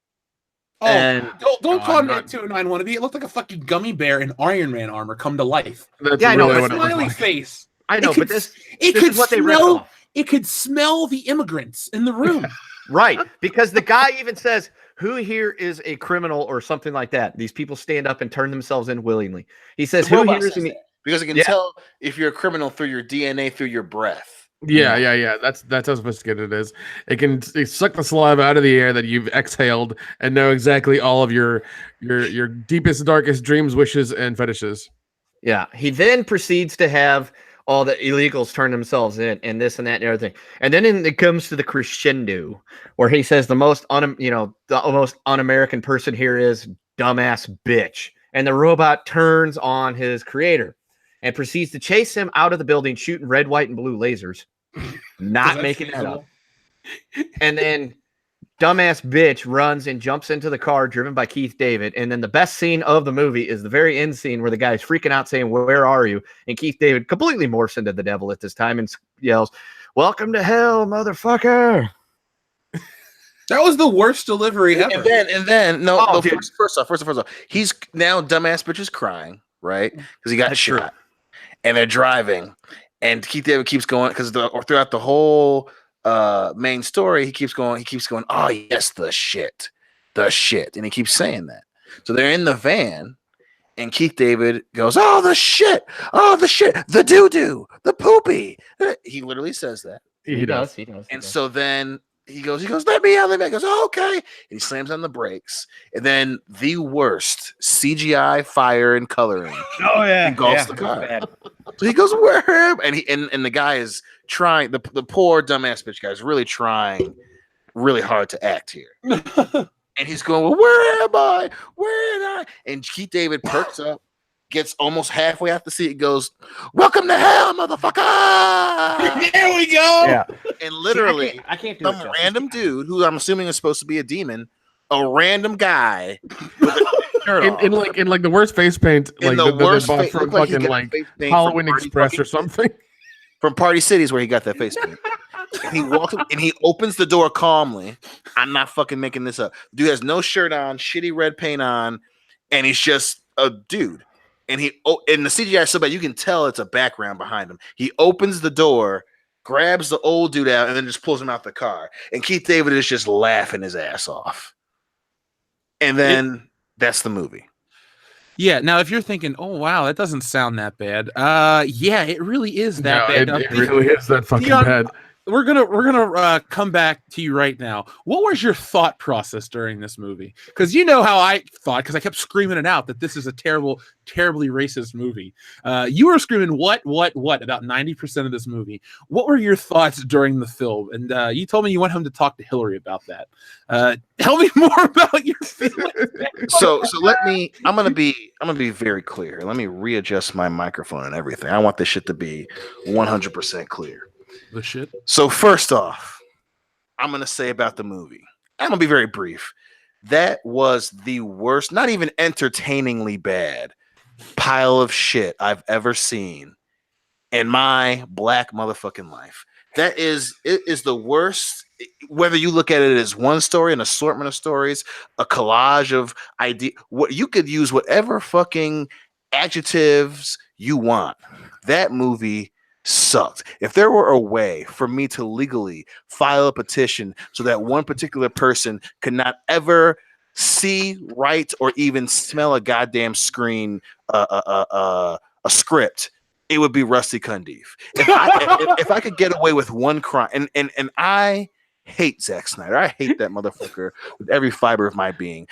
Oh, And don't call him not- Ed 209 wannabe. It looked like a fucking gummy bear in Iron Man armor come to life. That's Yeah, I know, really but what it looked Smiley like. face. I know, It but could- this It this could is what they ripped smell. off. It could smell the immigrants in the room. Right. Because the guy even says, who here is a criminal or something like that? These people stand up and turn themselves in willingly. He says, The who robot here is says an that, because it can Yeah. tell if you're a criminal through your DNA, through your breath. Yeah. That's how sophisticated it is. It can suck the saliva out of the air that you've exhaled and know exactly all of your deepest, darkest dreams, wishes, and fetishes. Yeah. He then proceeds to have all the illegals turn themselves in and this and that and everything. And then it comes to the crescendo where he says the most un-American person here is Dumbass Bitch. And the robot turns on his creator and proceeds to chase him out of the building, shooting red, white, and blue lasers. Not making that up. And then Dumbass Bitch runs and jumps into the car driven by Keith David. And then the best scene of the movie is the very end scene where the guy's freaking out saying, "Where are you?" And Keith David completely morphs into the devil at this time and yells, "Welcome to hell, motherfucker." That was the worst delivery ever. And then Oh, dude. first off, he's now Dumbass Bitch is crying, right? Because he got That's shot. And they're driving. And Keith David keeps going because throughout the whole main story, he keeps going, "Oh yes, the shit. And he keeps saying that. So they're in the van, and Keith David goes, "Oh, the shit, the doo-doo, the poopy." He literally says that. He does. He does. And so then he goes, "Let me out." He goes, "Oh, okay." And he slams on the brakes. And then the worst CGI fire and coloring. Oh yeah. Engulfs the car. So he goes, "Where?" And the guy is trying, the poor dumbass bitch guy is really trying really hard to act here. And he's going, "Well, where am I? Where am I?" And Keith David perks up, gets almost halfway out the seat, and goes, "Welcome to hell, motherfucker!" There we go. Yeah. And literally, I can't do some it justice. random dude who I'm assuming is supposed to be a demon, a random guy with a shirt off. In like the worst face paint, In like the that they worst bought face, from looked like he fucking got like face paint Halloween from Party Express fucking- or something. from Party Cities where he got that face paint. And he walks up and he opens the door calmly. I'm not fucking making this up. Dude has no shirt on, shitty red paint on, and he's just a dude. And and the CGI is so bad you can tell it's a background behind him. He opens the door, grabs the old dude out, and then just pulls him out the car. And Keith David is just laughing his ass off. And then that's the movie. Yeah. Now, if you're thinking, "Oh wow, that doesn't sound that bad," yeah, it really is that No, bad. it Now, really is that fucking Dion, bad. we're gonna come back to you right now. What was your thought process during this movie? Because you know how I thought, because I kept screaming it out that this is a terribly racist movie. You were screaming what about 90% of this movie. What were your thoughts during the film? And you told me you went home to talk to Hillary about that. Tell me more about your feelings. So I'm gonna be very clear. Let me readjust my microphone and everything. I want this shit to be 100% clear. The shit. So first off, I'm gonna say about the movie. I'm gonna be very brief. That was the worst, not even entertainingly bad pile of shit I've ever seen in my black motherfucking life. It is the worst. Whether you look at it as one story, an assortment of stories, a collage of idea, what you could use whatever fucking adjectives you want. That movie sucked. If there were a way for me to legally file a petition so that one particular person could not ever see, write, or even smell a goddamn screen, a script, it would be Rusty Cundiff. If I could get away with one crime, and I hate Zack Snyder, I hate that motherfucker with every fiber of my being.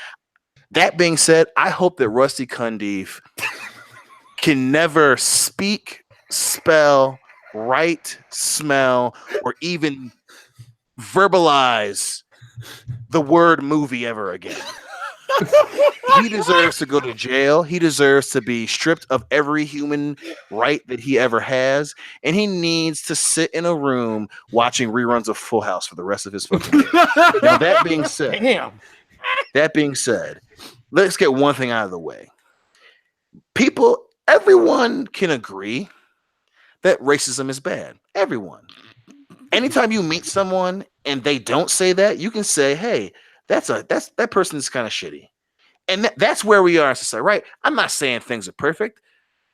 That being said, I hope that Rusty Cundiff can never speak, spell, write, smell, or even verbalize the word movie ever again. He deserves to go to jail. He deserves to be stripped of every human right that he ever has, and he needs to sit in a room watching reruns of Full House for the rest of his fucking life. Now, that being said, let's get one thing out of the way. Everyone can agree that racism is bad. Everyone. Anytime you meet someone and they don't say that, you can say, "Hey, that person is kind of shitty." And that's where we are in society, right? I'm not saying things are perfect,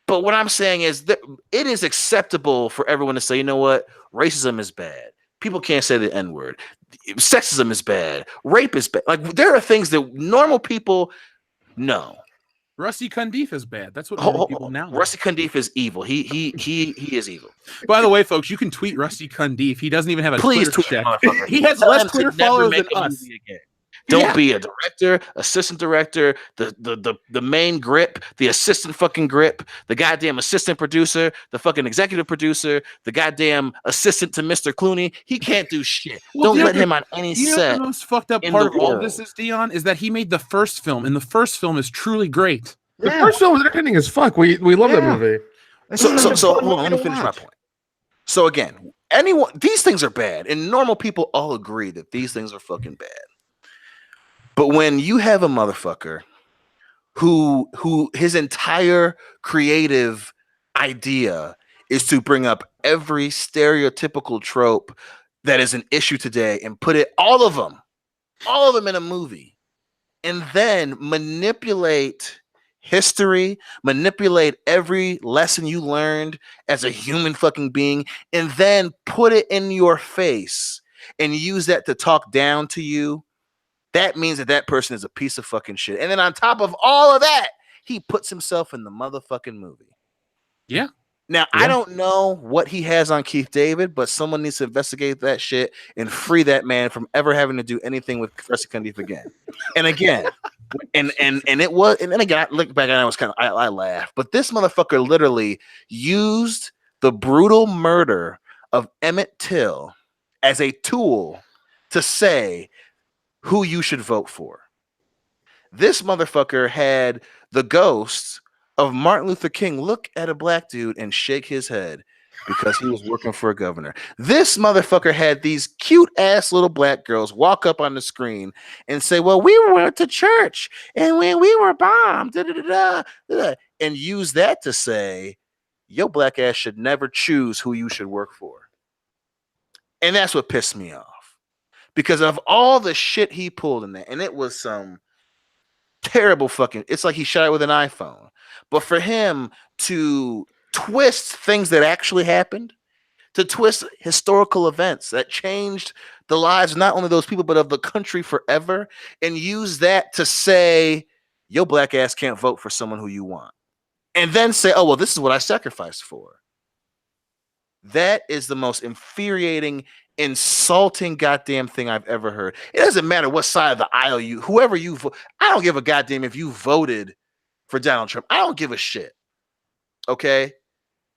but what I'm saying is that it is acceptable for everyone to say, you know what? Racism is bad. People can't say the N-word. Sexism is bad. Rape is bad. Like, there are things that normal people know. Rusty Cundiff is bad. That's what normal people now know. Rusty Cundiff is evil. He is evil. By the way, folks, you can tweet Rusty Cundiff. He doesn't even have a Please Twitter tweet check. He has less Twitter followers than us. Don't be a director, assistant director, the main grip, the assistant fucking grip, the goddamn assistant producer, the fucking executive producer, the goddamn assistant to Mr. Clooney. He can't do shit. Don't let him on any set. The most fucked up part of all this is, Dion, is that he made the first film, and the first film is truly great. The first film was entertaining as fuck. We love that movie. So hold on, let me finish my point. So again, these things are bad, and normal people all agree that these things are fucking bad. But when you have a motherfucker who his entire creative idea is to bring up every stereotypical trope that is an issue today and put all of them in a movie, and then manipulate history, manipulate every lesson you learned as a human fucking being, and then put it in your face and use that to talk down to you, that means that person is a piece of fucking shit. And then on top of all of that, he puts himself in the motherfucking movie. Yeah. Now, I don't know what he has on Keith David, but someone needs to investigate that shit and free that man from ever having to do anything with Rusty Cundiff again. And again, and then again, I look back and I laughed. But this motherfucker literally used the brutal murder of Emmett Till as a tool to say who you should vote for. This motherfucker had the ghost of Martin Luther King look at a black dude and shake his head because he was working for a governor. This motherfucker had these cute ass little black girls walk up on the screen and say, well, we went to church and when we were bombed, and use that to say, your black ass should never choose who you should work for. And that's what pissed me off. Because of all the shit he pulled in there, and it was some terrible fucking, it's like he shot it with an iPhone. But for him to twist things that actually happened, to twist historical events that changed the lives not only of those people, but of the country forever, and use that to say, your black ass can't vote for someone who you want. And then say, oh, well, this is what I sacrificed for. That is the most infuriating, insulting goddamn thing I've ever heard. It doesn't matter what side of the aisle whoever you vote. I don't give a goddamn if you voted for Donald Trump. I don't give a shit. Okay?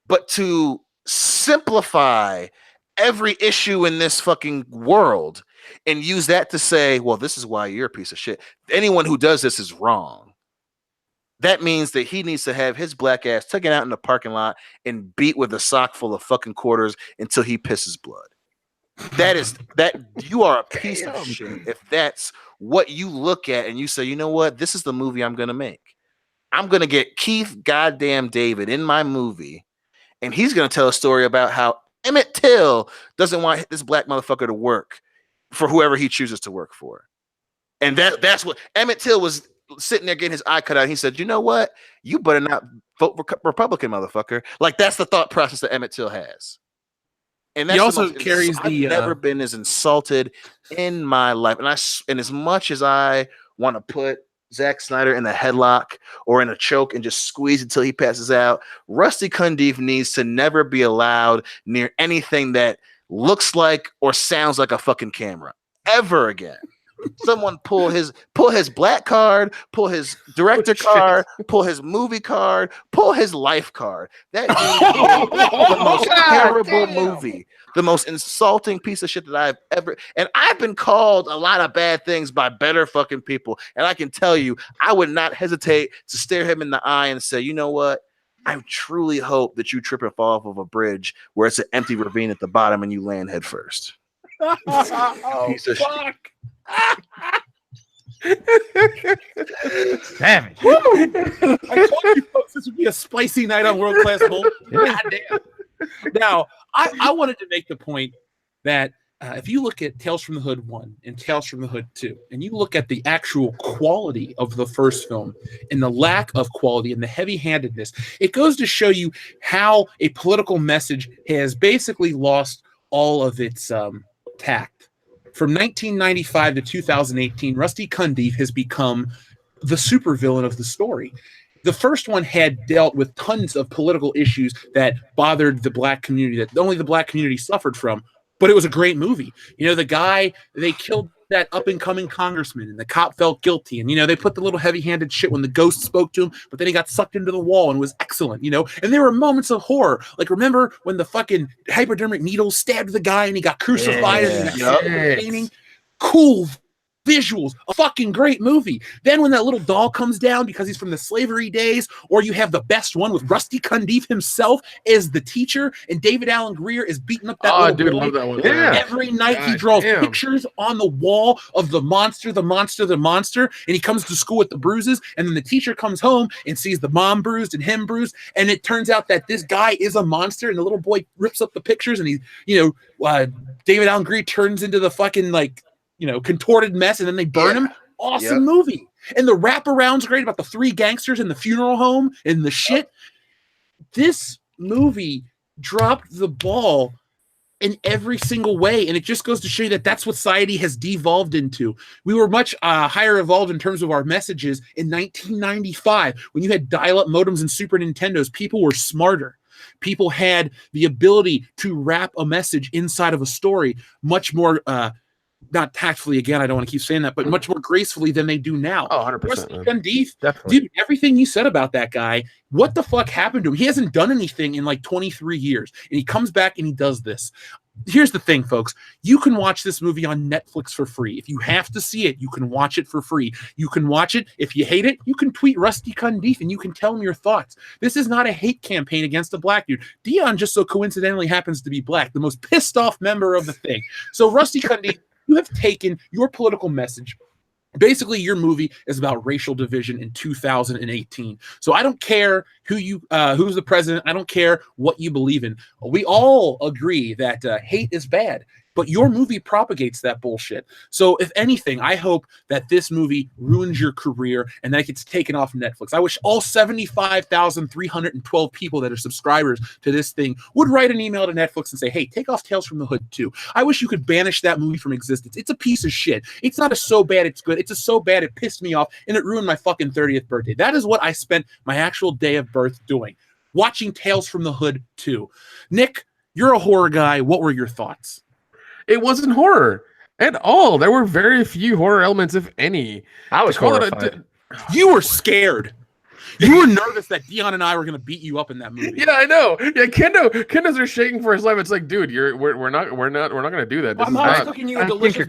But to simplify every issue in this fucking world and use that to say, well, this is why you're a piece of shit. Anyone who does this is wrong. That means that he needs to have his black ass taken out in the parking lot and beat with a sock full of fucking quarters until he pisses blood. That you are a piece of shit if that's what you look at and you say, you know what, this is the movie I'm gonna make. I'm gonna get Keith goddamn David in my movie, and he's going to tell a story about how Emmett Till doesn't want this black motherfucker to work for whoever he chooses to work for. And that's what Emmett Till was sitting there getting his eye cut out. He said, "You know what? You better not vote Republican, motherfucker." Like that's the thought process that Emmett Till has. And that's he also carries I've never been as insulted in my life. And as much as I want to put Zack Snyder in the headlock or in a choke and just squeeze until he passes out, Rusty Cundiff needs to never be allowed near anything that looks like or sounds like a fucking camera ever again. Someone pull his black card, pull his director card, pull his movie card, pull his life card. That is the most terrible movie, the most insulting piece of shit that I've ever. And I've been called a lot of bad things by better fucking people. And I can tell you, I would not hesitate to stare him in the eye and say, you know what? I truly hope that you trip and fall off of a bridge where it's an empty ravine at the bottom and you land head first. Piece of shit. Savage. I told you folks this would be a spicy night on World Class Bull. God damn. Now, I wanted to make the point that if you look at Tales from the Hood 1 and Tales from the Hood 2, and you look at the actual quality of the first film and the lack of quality and the heavy-handedness, it goes to show you how a political message has basically lost all of its tact. From 1995 to 2018, Rusty Cundiff has become the supervillain of the story. The first one had dealt with tons of political issues that bothered the black community, that only the black community suffered from, but it was a great movie. You know, the guy, they killed that up-and-coming congressman, and the cop felt guilty, and, you know, they put the little heavy-handed shit when the ghost spoke to him, but then he got sucked into the wall and was excellent, you know, and there were moments of horror. Like, remember when the fucking hypodermic needle stabbed the guy and he got crucified and he got painting? Cool visuals, a fucking great movie. Then when that little doll comes down because he's from the slavery days, or you have the best one with Rusty Cundiff himself as the teacher, and David Alan Grier is beating up that little boy. Love that one. Yeah. Every night he draws pictures on the wall of the monster, and he comes to school with the bruises, and then the teacher comes home and sees the mom bruised and him bruised, and it turns out that this guy is a monster, and the little boy rips up the pictures, and he, you know, David Alan Grier turns into the fucking, like, you know, contorted mess, and then they burn him. Awesome movie. And the wraparound's great about the three gangsters in the funeral home and the shit. This movie dropped the ball in every single way, and it just goes to show you that that's what society has devolved into. We were much higher evolved in terms of our messages in 1995 when you had dial-up modems and Super Nintendos. People were smarter. People had the ability to wrap a message inside of a story much more not tactfully, again, I don't want to keep saying that, but much more gracefully than they do now. Oh, 100%. Cundiff, dude, everything you said about that guy, what the fuck happened to him? He hasn't done anything in like 23 years, and he comes back and he does this. Here's the thing, folks. You can watch this movie on Netflix for free. If you have to see it, you can watch it for free. You can watch it. If you hate it, you can tweet Rusty Cundiff and you can tell him your thoughts. This is not a hate campaign against a black dude. Dion just so coincidentally happens to be black, the most pissed off member of the thing. So Rusty Cundiff, you have taken your political message. Basically, your movie is about racial division in 2018. So I don't care who's the president. I don't care what you believe in. We all agree that hate is bad. But your movie propagates that bullshit. So if anything, I hope that this movie ruins your career and that it gets taken off Netflix. I wish all 75,312 people that are subscribers to this thing would write an email to Netflix and say, hey, take off Tales from the Hood 2. I wish you could banish that movie from existence. It's a piece of shit. It's not a so bad it's good. It's a so bad it pissed me off and it ruined my fucking 30th birthday. That is what I spent my actual day of birth doing. Watching Tales from the Hood 2. Nick, you're a horror guy. What were your thoughts? It wasn't horror at all. There were very few horror elements, if any. I was horrified. You were scared. You were nervous that Dion and I were going to beat you up in that movie. Yeah, I know. Yeah, Kendo's are shaking for his life. It's like, dude, we're not going to do that. This is not cooking you a delicious.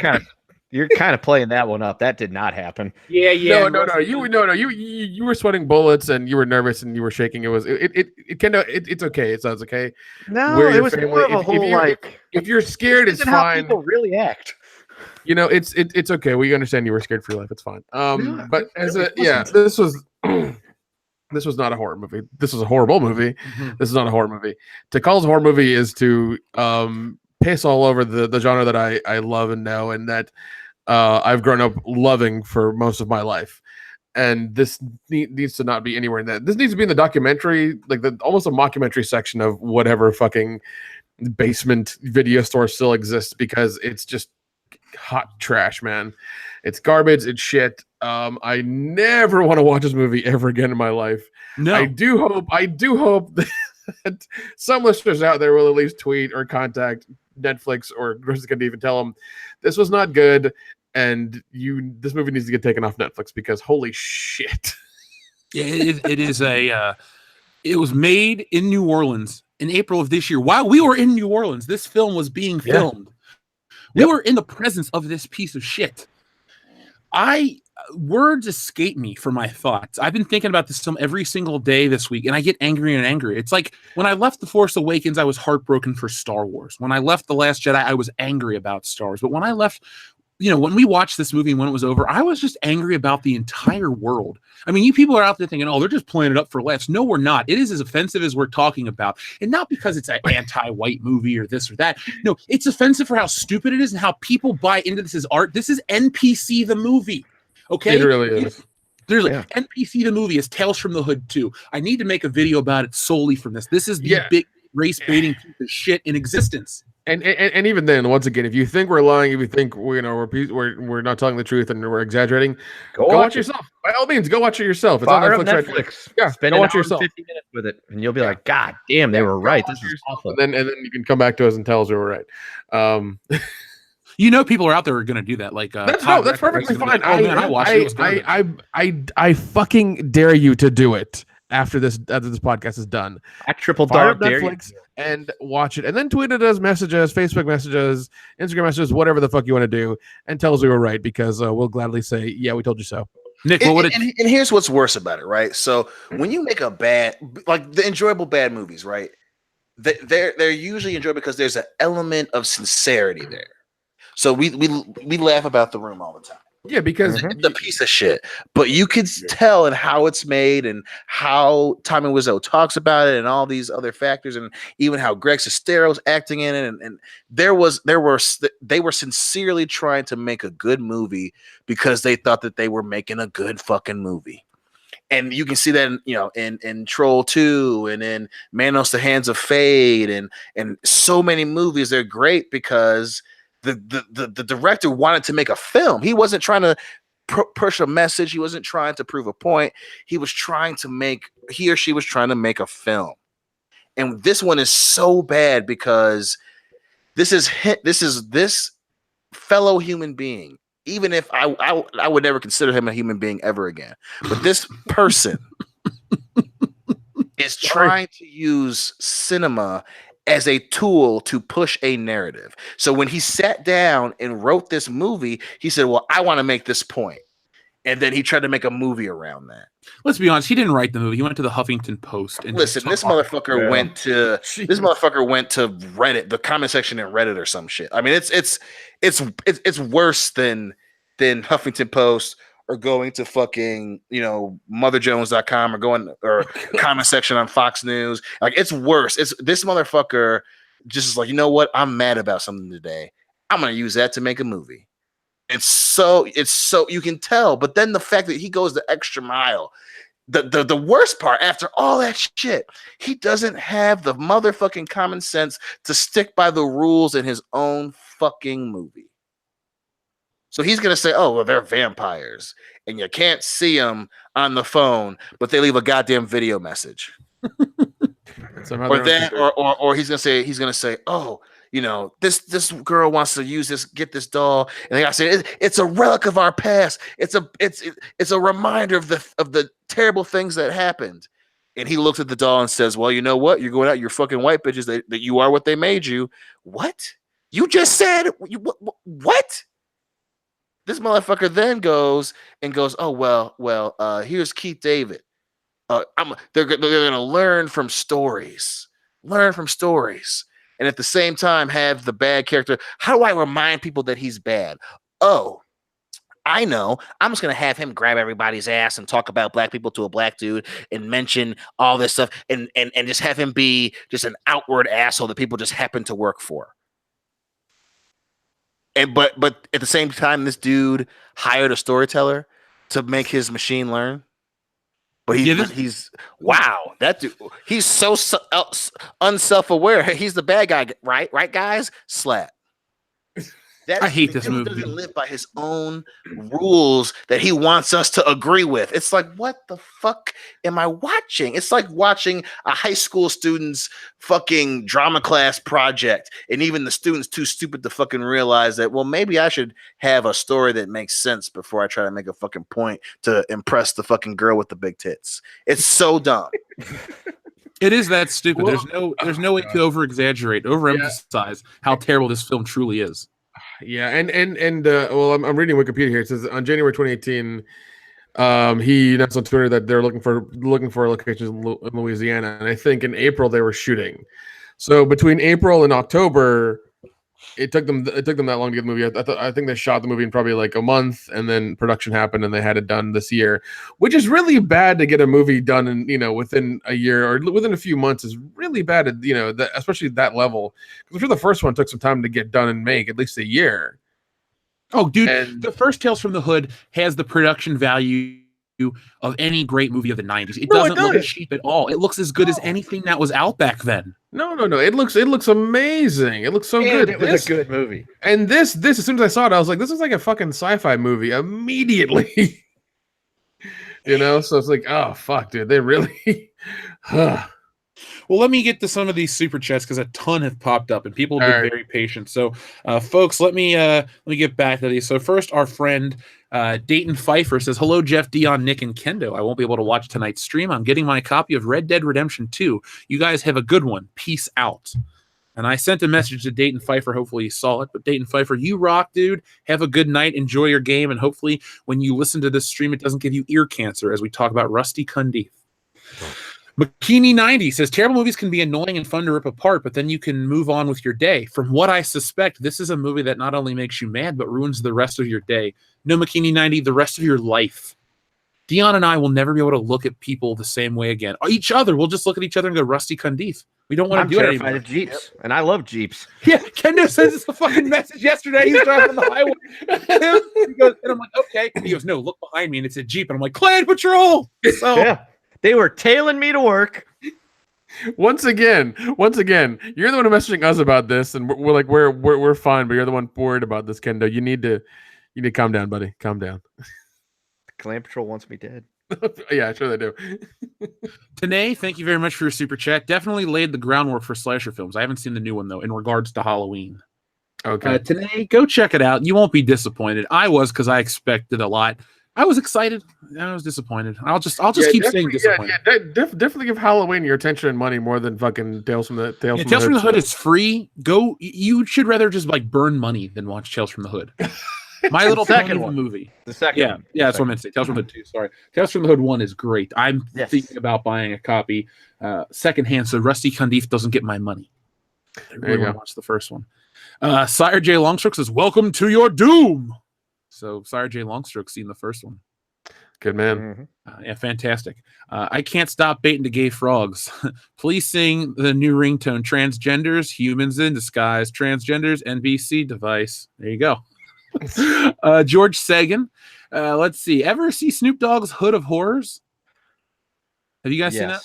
You're kind of playing that one up. That did not happen. Yeah. No. You were sweating bullets and you were nervous and you were shaking. It's okay. It sounds okay. No, it was more of a whole like. If you're scared, it's fine. How people really act. You know, it's okay. We understand you were scared for your life. It's fine. But this was This was not a horror movie. This was a horrible movie. Mm-hmm. This is not a horror movie. To call it a horror movie is to piss all over the genre that I love and know, and that I've grown up loving for most of my life. And this needs to not be anywhere in that. This needs to be in the documentary, like almost a mockumentary section of whatever fucking basement video store still exists, because it's just hot trash, man. It's garbage. It's shit. I never want to watch this movie ever again in my life. No, I do hope that some listeners out there will at least tweet or contact Netflix, or Chris can even tell them this was not good, and this movie needs to get taken off Netflix, because holy shit. Yeah, it is it was made in New Orleans in April of this year. While we were in New Orleans, this film was being filmed. We were in the presence of this piece of shit. Words escape me for my thoughts. I've been thinking about this every single day this week, and I get angrier and angrier. It's like when I left The Force Awakens, I was heartbroken for Star Wars. When I left The Last Jedi, I was angry about Star Wars. But when I left, when we watched this movie and when it was over, I was just angry about the entire world. I mean, you people are out there thinking, oh, they're just playing it up for laughs. No, we're not. It is as offensive as we're talking about. And not because it's an anti-white movie or this or that. No, it's offensive for how stupid it is and how people buy into this as art. This is NPC the movie. Okay? It really is. There's NPC the movie is Tales from the Hood 2. I need to make a video about it solely from this. This is the big race baiting piece of shit in existence. And even then, once again, if you think we're lying, if you think we're not telling the truth and we're exaggerating, go watch it yourself. By all means, go watch it yourself. It's Fire on Netflix. Right. Yeah, spend go an watch hour yourself. 50 minutes with it, and you'll be like, God damn, they were right. This is awful. And then you can come back to us and tell us we were right. People are out there who are going to do that. Like that's perfectly fine. I watched it. I fucking dare you to do it after this podcast is done. I triple Fire dog up dare Netflix and watch it, and then tweet at us, message us, Facebook messages, Instagram messages, whatever the fuck you want to do, and tell us we were right, because we'll gladly say, yeah, we told you so. Nick, and here's what's worse about it, right? So when you make a bad, like the enjoyable bad movies, right? They're usually enjoyable because there's an element of sincerity there. So we laugh about The Room all the time. Yeah, because the piece of shit, but you could tell in how it's made and how Tommy Wiseau talks about it and all these other factors, and even how Greg Sestero's acting in it, and they were sincerely trying to make a good movie because they thought that they were making a good fucking movie. And you can see that in Troll 2 and in Manos the Hands of Fate and so many movies. They're great because the director wanted to make a film. He wasn't trying to push a message. He wasn't trying to prove a point. He or she was trying to make a film. And this one is so bad because this is this fellow human being. Even if I would never consider him a human being ever again, but this person is trying to use cinema as a tool to push a narrative. So when he sat down and wrote this movie, he said, well, I want to make this point. And then he tried to make a movie around that. Let's be honest, he didn't write the movie. He went to the Huffington Post. And listen, this motherfucker went to Reddit, the comment section in Reddit or some shit. I mean, it's worse than Huffington Post or going to fucking, motherjones.com or comment section on Fox News. Like, it's worse. It's this motherfucker just is like, you know what? I'm mad about something today. I'm going to use that to make a movie. It's so you can tell, but then the fact that he goes the extra mile, the worst part after all that shit, he doesn't have the motherfucking common sense to stick by the rules in his own fucking movie. So he's going to say, oh, well, they're vampires and you can't see them on the phone, but they leave a goddamn video message. Or he's going to say, oh, this girl wants to get this doll. And they got to say, it's a relic of our past. It's a reminder of the terrible things that happened. And he looks at the doll and says, well, you know what? You're going out, you're fucking white bitches that you are what they made you. What? You just said, what? This motherfucker then goes, oh, well, here's Keith David. They're going to learn from stories. And at the same time have the bad character. How do I remind people that he's bad? Oh, I know. I'm just gonna have him grab everybody's ass and talk about black people to a black dude and mention all this stuff and just have him be just an outward asshole that people just happen to work for. And but at the same time, this dude hired a storyteller to make his machine learn. But he's wow, that dude, he's so unself-aware. He's the bad guy, right, guys? Slap. I hate this movie. He doesn't live by his own rules that he wants us to agree with. It's like, what the fuck am I watching? It's like watching a high school student's fucking drama class project, and even the student's too stupid to fucking realize that, well, maybe I should have a story that makes sense before I try to make a fucking point to impress the fucking girl with the big tits. It's so dumb. It is that stupid. Well, there's no way to over-exaggerate, overemphasize how terrible this film truly is. Yeah, and well, I'm reading Wikipedia here. It says on January 2018, he announced on Twitter that they're looking for locations in Louisiana, and I think in April they were shooting. So between April and October, it took them that long to get the movie. I think they shot the movie in probably like a month, and then production happened, and they had it done this year, which is really bad to get a movie done in within a year or within a few months is really bad at especially at that level. Because I'm sure the first one took some time to get done and make at least a year. Oh, dude, the first Tales from the Hood has the production value of any great movie of the 90s. It doesn't look cheap at all. It looks as good as anything that was out back then. No. It looks amazing. It looks so good. It was a good movie. And this, as soon as I saw it, I was like, this is like a fucking sci-fi movie immediately. So it's like, oh fuck, dude, they really. Well, let me get to some of these super chats because a ton have popped up and people have been very patient. So, folks, let me get back to these. So first, our friend Dayton Pfeiffer says, "Hello, Jeff, Dion, Nick, and Kendo. I won't be able to watch tonight's stream. I'm getting my copy of Red Dead Redemption 2. You guys have a good one. Peace out." And I sent a message to Dayton Pfeiffer. Hopefully he saw it. But Dayton Pfeiffer, you rock, dude. Have a good night. Enjoy your game. And hopefully when you listen to this stream, it doesn't give you ear cancer as we talk about Rusty Cundiff. McKinney90 says, terrible movies can be annoying and fun to rip apart, but then you can move on with your day. From what I suspect, this is a movie that not only makes you mad, but ruins the rest of your day. No, McKinney90, the rest of your life. Dion and I will never be able to look at people the same way again. Each other. We'll just look at each other and go, Rusty Cundiff. We don't want to do it anymore. I'm terrified of Jeeps, and I love Jeeps. Yeah, Kendo sends us a fucking message yesterday. He's driving on the highway. He goes, and I'm like, okay. And he goes, no, look behind me, and it's a Jeep. And I'm like, Clan Patrol. So yeah. They were tailing me to work. Once again, you're the one messaging us about this, and we're like, we're fine, but you're the one worried about this, Kendo. You need to calm down, buddy. Calm down. Clan Patrol wants me dead. Yeah, sure they do. Tanae, thank you very much for your super chat. Definitely laid the groundwork for slasher films. I haven't seen the new one though, in regards to Halloween. Okay, Tanae, go check it out. You won't be disappointed. I was, because I expected a lot. I was excited. I was disappointed. I'll just keep saying disappointed. Definitely give Halloween your attention and money more than fucking Tales from the Tales from the Hood is free. Go. You should rather just like burn money than watch Tales from the Hood. My Little Pony movie. The second one. Yeah, that's what I meant to say. Tales from the Hood 2. Sorry. Tales from the Hood 1 is great. I'm thinking about buying a copy secondhand so Rusty Cundiff doesn't get my money. I really want to watch the first one. Sire J. Longstroke says, welcome to your doom. So Sire J. Longstroke seen the first one. Good man. Yeah, fantastic. I can't stop baiting to gay frogs. Please sing the new ringtone, transgenders, humans in disguise, transgenders, NBC device. There you go. George Sagan. Let's see. Ever see Snoop Dogg's Hood of Horrors? Have you guys seen that?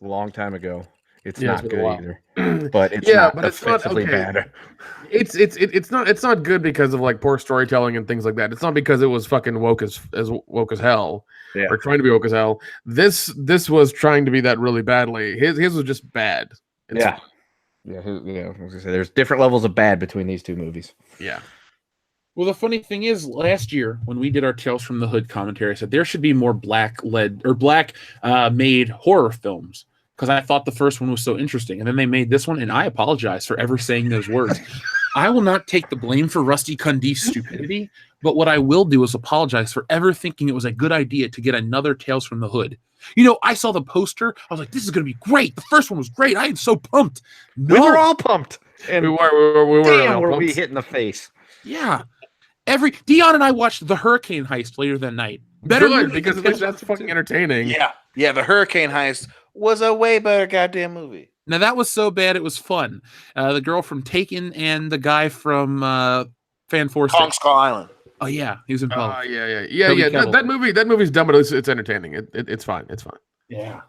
Long time ago. It's not good either. But it's offensively bad. It's not good because of like poor storytelling and things like that. It's not because it was fucking woke as hell or trying to be woke as hell. This was trying to be that really badly. His was just bad. I was gonna say there's different levels of bad between these two movies. Yeah. Well, the funny thing is, last year when we did our Tales from the Hood commentary, I said there should be more black made horror films. Because I thought the first one was so interesting. And then they made this one, and I apologize for ever saying those words. I will not take the blame for Rusty Cundiff's stupidity, but what I will do is apologize for ever thinking it was a good idea to get another Tales from the Hood. You know, I saw the poster. I was like, this is going to be great. The first one was great. I am so pumped. No. We were all pumped. And we were damn, were we hit in the face. Yeah. Dion and I watched The Hurricane Heist later that night. Better Good, movie because than at least Temple that's Run fucking 2. entertaining. Yeah, the Hurricane Heist was a way better goddamn movie. Now that was so bad it was fun. The girl from Taken and the guy from Fan Force. Kong Skull Island. Oh yeah, he was in both. Yeah. That movie's dumb, but it's entertaining. It's fine. It's fine. Yeah.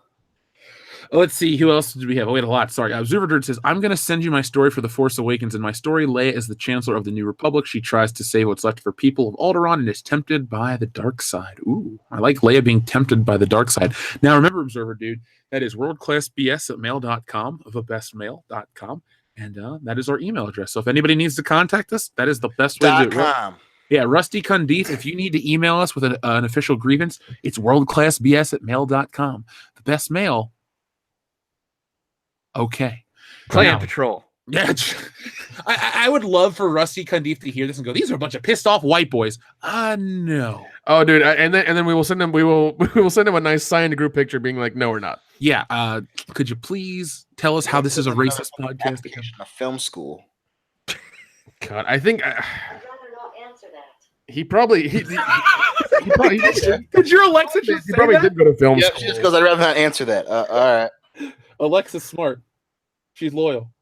Let's see, who else did we have? We had a lot. Sorry. Observer Dirt says, I'm going to send you my story for The Force Awakens. In my story, Leia is the Chancellor of the New Republic. She tries to save what's left of her people of Alderaan and is tempted by the dark side. Ooh, I like Leia being tempted by the dark side. Now, remember, Observer Dude, that is worldclassbs@mail.com, thebestmail.com, and that is our email address. So if anybody needs to contact us, that is the best way to do it. .com. Yeah, Rusty Cundiff, if you need to email us with an official grievance, it's worldclassbs@mail.com. The best mail. Okay. Clan Now, Patrol. yeah, I would love for Rusty Cundiff to hear this and go, these are a bunch of pissed off white boys. No. Oh, dude, and then we will send him. We will send him a nice signed group picture, being like, "No, we're not." Yeah. Could you please tell us how this is a racist podcast? Application of film school. God, I think I'd rather not answer that. he probably he probably Did your Alexa just he say probably that? did go to film Yep, school. she just goes, I'd rather not answer that. All right. Alexa's smart. She's loyal.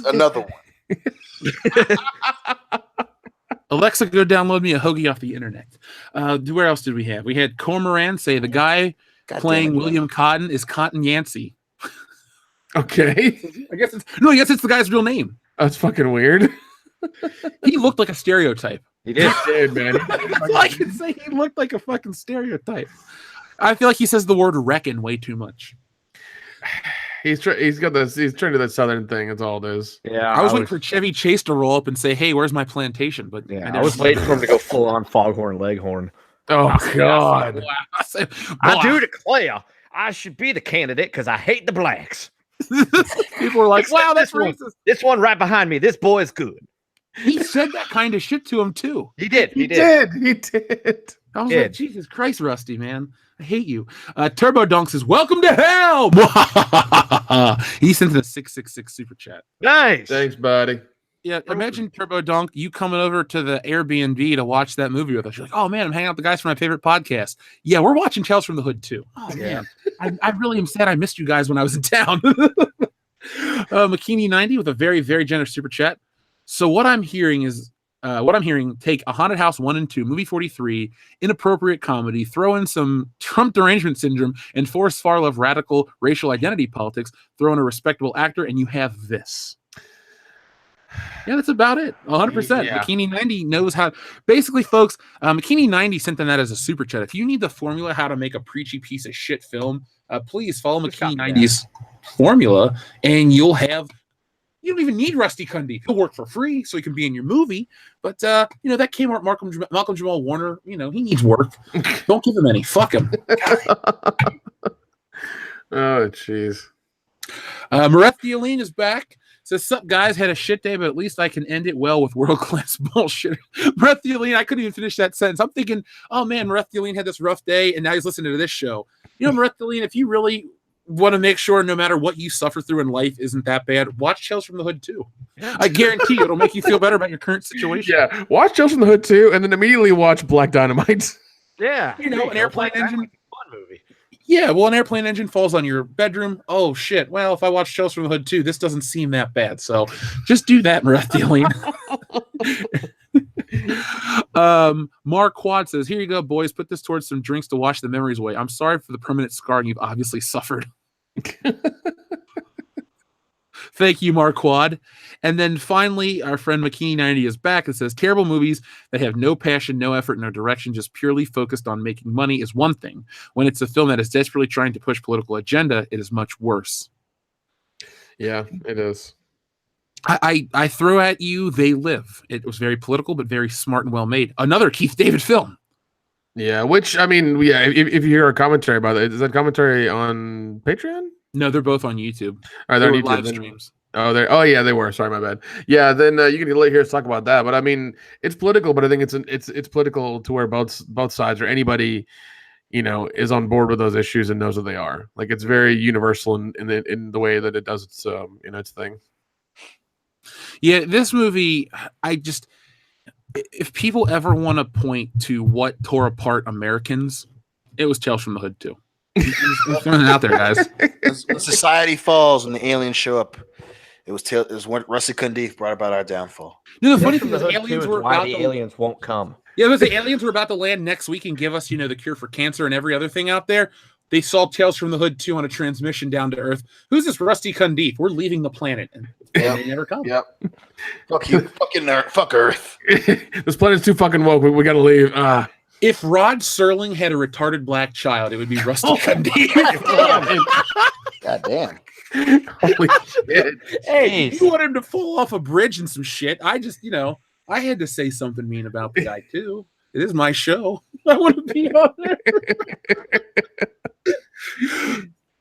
Another one. Alexa, go download me a hoagie off the internet. Where else did we have? We had Cormoran say the guy God playing damn it, William Cotton is Cotton Yancey. Okay, I guess it's the guy's real name. that's fucking weird. He looked like a stereotype. He did. Dude, man. That's all I can say. He looked like a fucking stereotype. I feel like he says the word reckon way too much. He's trying to do that southern thing. That's all it is. Yeah, I was waiting for Chevy Chase to roll up and say, "Hey, where's my plantation?" But I was waiting for him to go full on Foghorn Leghorn. Oh God. I do declare I should be the candidate because I hate the blacks. People were like, Except "Wow, that's this one. racist." This one right behind me. This boy is good. He said that kind of shit to him too. He did. He did. I was Did. like, Jesus Christ, Rusty, man. I hate you. Turbo Dunk says, welcome to hell. He sent in a 666 super chat. Nice. Thanks, buddy. Yeah, imagine Turbo Dunk, you coming over to the Airbnb to watch that movie with us. You're like, oh man, I'm hanging out with the guys from my favorite podcast. Yeah, we're watching Tales from the Hood too. Oh Yeah. man, I really am sad I missed you guys when I was in town. McKinney90 with a very, very generous super chat. So what I'm hearing, take A Haunted House 1 and 2, movie 43, inappropriate comedy, throw in some Trump derangement syndrome, and force far left radical racial identity politics, throw in a respectable actor, and you have this. Yeah, that's about it. 100%. Yeah. McKinney90 knows how. Basically, folks, McKinney90 sent them that as a super chat. If you need the formula how to make a preachy piece of shit film, please follow McKinney90's formula, and you'll have. You don't even need Rusty Cundiff. He'll work for free, so he can be in your movie. But that Kmart Malcolm Jamal Warner, he needs work. Don't give him any. Fuck him. Oh, jeez. Mareth Theoline is back. Says, sup, guys, had a shit day, but at least I can end it well with world-class bullshit. Mareth Theoline, I couldn't even finish that sentence. I'm thinking, oh, man, Mareth Theoline had this rough day, and now he's listening to this show. Mareth Theoline, if you really want to make sure no matter what you suffer through in life isn't that bad, watch Tales from the Hood 2. I guarantee you it'll make you feel better about your current situation. Yeah, watch Tales from the Hood 2, and then immediately watch Black Dynamite. Yeah. An airplane engine. Fun movie. Yeah, well, an airplane engine falls on your bedroom. Oh, shit. Well, if I watch Tales from the Hood 2, this doesn't seem that bad. So just do that, Mareth Theoline. Mark Quad says, here you go, boys. Put this towards some drinks to wash the memories away. I'm sorry for the permanent scarring you've obviously suffered. Thank you, Mark Quad. And then finally, our friend McKinney90 is back and says, terrible movies that have no passion, no effort, no direction, just purely focused on making money is one thing. When it's a film that is desperately trying to push political agenda, it is much worse. Yeah, it is. I throw at you They Live. It was very political, but very smart and well made. Another Keith David film. Yeah, which, I mean, yeah, if you hear a commentary about it, is that commentary on Patreon? No, they're both on YouTube. Are They they were on YouTube? live Then- streams. Oh yeah, they were. Sorry, my bad. Yeah, then you can hear us talk about that. But I mean, it's political, but I think it's political to where both sides or anybody, is on board with those issues and knows what they are. Like, it's very universal in the way that it does its its thing. Yeah, this movie, if people ever want to point to what tore apart Americans, it was Tales from the Hood too. I'm throwing it out there, guys. When society falls and the aliens show up, it was when Rusty Cundiff brought about our downfall. You know, the funny Tales from thing the is, Hood 2 aliens is were why about the to. aliens won't come. Yeah, the aliens were about to land next week and give us, the cure for cancer and every other thing out there. They saw Tales from the Hood 2 on a transmission down to Earth. Who's this Rusty Cundiff? We're leaving the planet. And they never come. Yep. Fuck you. Fuck Earth. This planet's too fucking woke. We got to leave. If Rod Serling had a retarded black child, it would be Rusty Cundiff. God damn. Holy shit. Hey, you want him to fall off a bridge and some shit? I just, I had to say something mean about the guy too. It is my show. I want to be on there.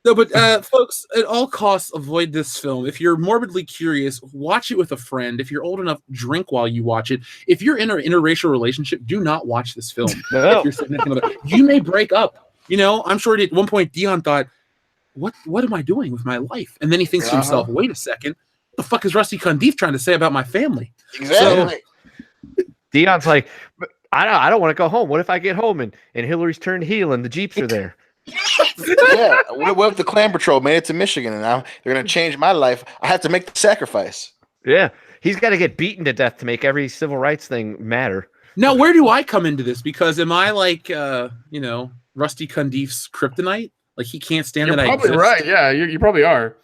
No, but folks, at all costs, avoid this film. If you're morbidly curious, watch it with a friend. If you're old enough, drink while you watch it. If you're in an interracial relationship, do not watch this film. No. If you're sitting next to another, you may break up. I'm sure at one point Dion thought, what am I doing with my life? And then he thinks to himself, wait a second, what the fuck is Rusty Cundiff trying to say about my family? Exactly. Dion's like, I don't want to go home. What if I get home and Hillary's turned heel and the Jeeps are there? Yeah. What if the Clan Patrol made it to Michigan and now they're going to change my life? I have to make the sacrifice. Yeah. He's got to get beaten to death to make every civil rights thing matter. Now, where do I come into this? Because am I like, Rusty Cundiff's kryptonite? Like he can't stand You're that I probably exist? right. Yeah, you probably are.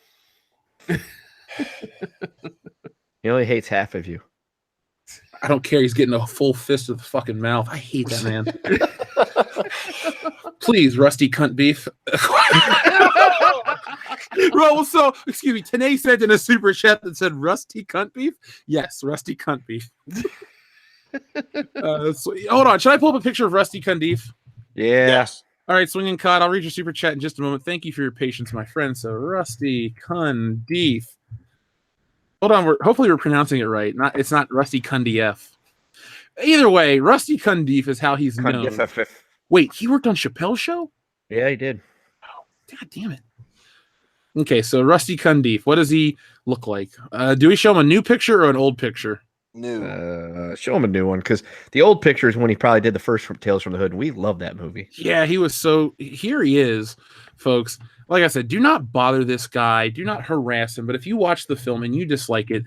He only hates half of you. I don't care. He's getting a full fist of the fucking mouth. I hate that man. Please, Rusty Cunt Beef. Well, so, excuse me, Tanae sent in a super chat that said Rusty Cunt Beef. Yes, Rusty Cunt Beef. Hold on. Should I pull up a picture of Rusty Cundiff? Yeah. Yes. All right, Swinging Cod, I'll read your super chat in just a moment. Thank you for your patience, my friend. So, Rusty Cundiff. Hold on. Hopefully we're pronouncing it right. It's not Rusty Cundiff. Either way, Rusty Cundiff is how he's known. Wait, he worked on Chappelle's show? Yeah, he did. Oh, God damn it. Okay, so Rusty Cundiff, what does he look like? Do we show him a new picture or an old picture? New. Show him a new one because the old picture is when he probably did the first Tales from the Hood. And we love that movie. Yeah, he was so. Here he is, folks. Like I said, do not bother this guy. Do not harass him. But if you watch the film and you dislike it,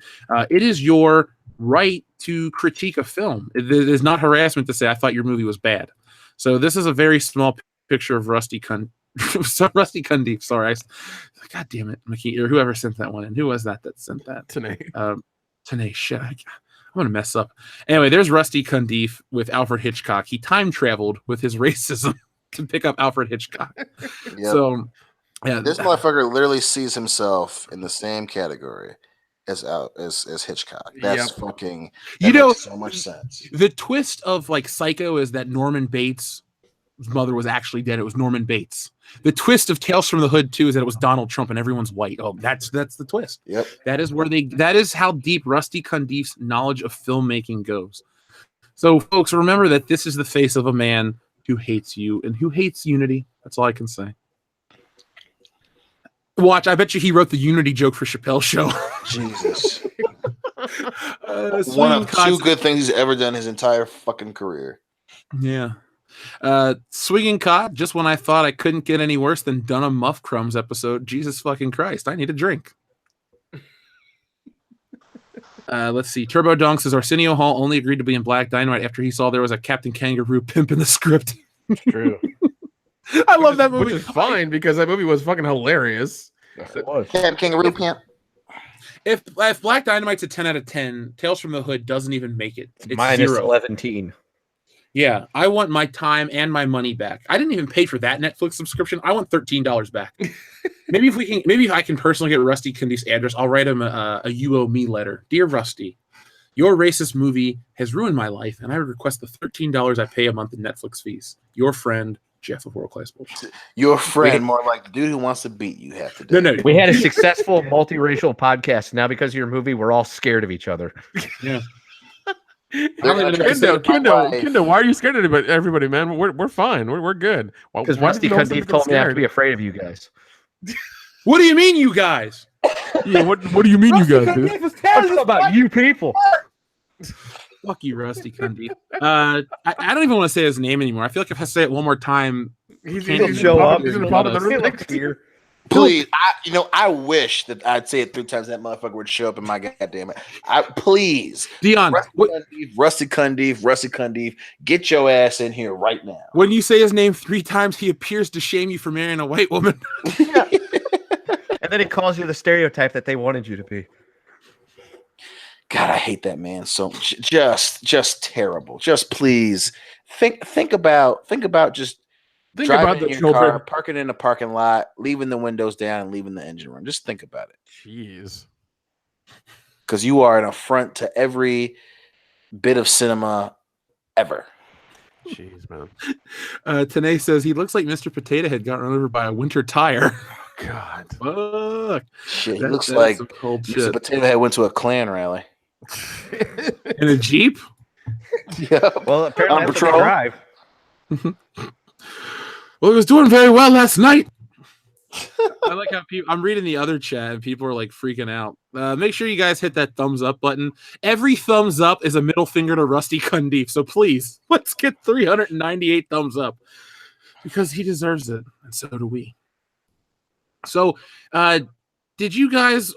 it is your right to critique a film. It is not harassment to say, I thought your movie was bad. So this is a very small picture of Rusty Cundiff. Sorry. God damn it, McKee, or whoever sent that one in. Who was that sent that? Tanae, shit. I'm going to mess up. Anyway, there's Rusty Cundiff with Alfred Hitchcock. He time traveled with his racism to pick up Alfred Hitchcock. Yep. So, yeah. This motherfucker literally sees himself in the same category as Hitchcock. That's fucking. That makes so much sense. The twist of like Psycho is that Norman Bates' mother was actually dead. It was Norman Bates. The twist of Tales from the Hood 2 is that it was Donald Trump and everyone's white. Oh, that's the twist. Yep. That is how deep Rusty Cundiff's knowledge of filmmaking goes. So, folks, remember that this is the face of a man who hates you and who hates unity. That's all I can say. Watch, I bet you he wrote the unity joke for Chappelle's show. Jesus. One of two good things he's ever done his entire fucking career. Yeah. Swinging Cod, just when I thought I couldn't get any worse than Dunham Muff Crumbs episode, Jesus fucking Christ, I need a drink. Let's see. Turbo Donk says Arsenio Hall only agreed to be in Black Dynamite after he saw there was a Captain Kangaroo pimp in the script. True. I love that movie. Which is fine because that movie was fucking hilarious. It was. Captain Kangaroo pimp. If Black Dynamite's a 10 out of 10, Tales from the Hood doesn't even make it. It's minus 0. 11. Yeah, I want my time and my money back. I didn't even pay for that Netflix subscription. I want $13 back. Maybe if I can personally get Rusty Cundiff's address, I'll write him a "You Owe Me" letter. Dear Rusty, your racist movie has ruined my life, and I would request the $13 I pay a month in Netflix fees. Your friend, Jeff of World Class Bullshit. Your friend, more like the dude who wants to beat you. Have to do. No. We had a successful multiracial podcast. Now, because of your movie, we're all scared of each other. Yeah. Kendo, why are you scared of everybody, man? We're fine. We're good. Because Rusty Cundiff told me not to be afraid of you guys. What do you mean, you guys? Yeah, what do you mean, you guys? Dude? I'm talking about you people. Fuck you, Rusty Cundy. I don't even want to say his name anymore. I feel like if I say it one more time, He's He'll gonna show up. He's gonna He'll pop let in us- the room he'll next appear. Please, I wish that I'd say it 3 times. That motherfucker would show up in my goddamn it. Please, Dion, Rusty Cundive, get your ass in here right now. when you say his name 3 times, he appears to shame you for marrying a white woman. And then he calls you the stereotype that they wanted you to be. God, I hate that man. So just terrible. Just please think about just Think driving about in the your children. car, parking in the parking lot, leaving the windows down, and leaving the engine room. Just think about it, Jeez. because you are an affront to every bit of cinema ever. Jeez, man. Tanae says he looks like Mr. Potato Head got run over by a winter tire. God. Fuck. Shit, he That- looks that's like some cold Mr. shit. Potato Head went to a Klan rally. In a Jeep? Yeah. Well, apparently On that's what patrol? they drive. Well, he was doing very well last night. I like how I'm reading the other chat and people are like freaking out. Make sure you guys hit that thumbs up button. Every thumbs up is a middle finger to Rusty Cundive. So please, let's get 398 thumbs up because he deserves it. And so do we. So, did you guys,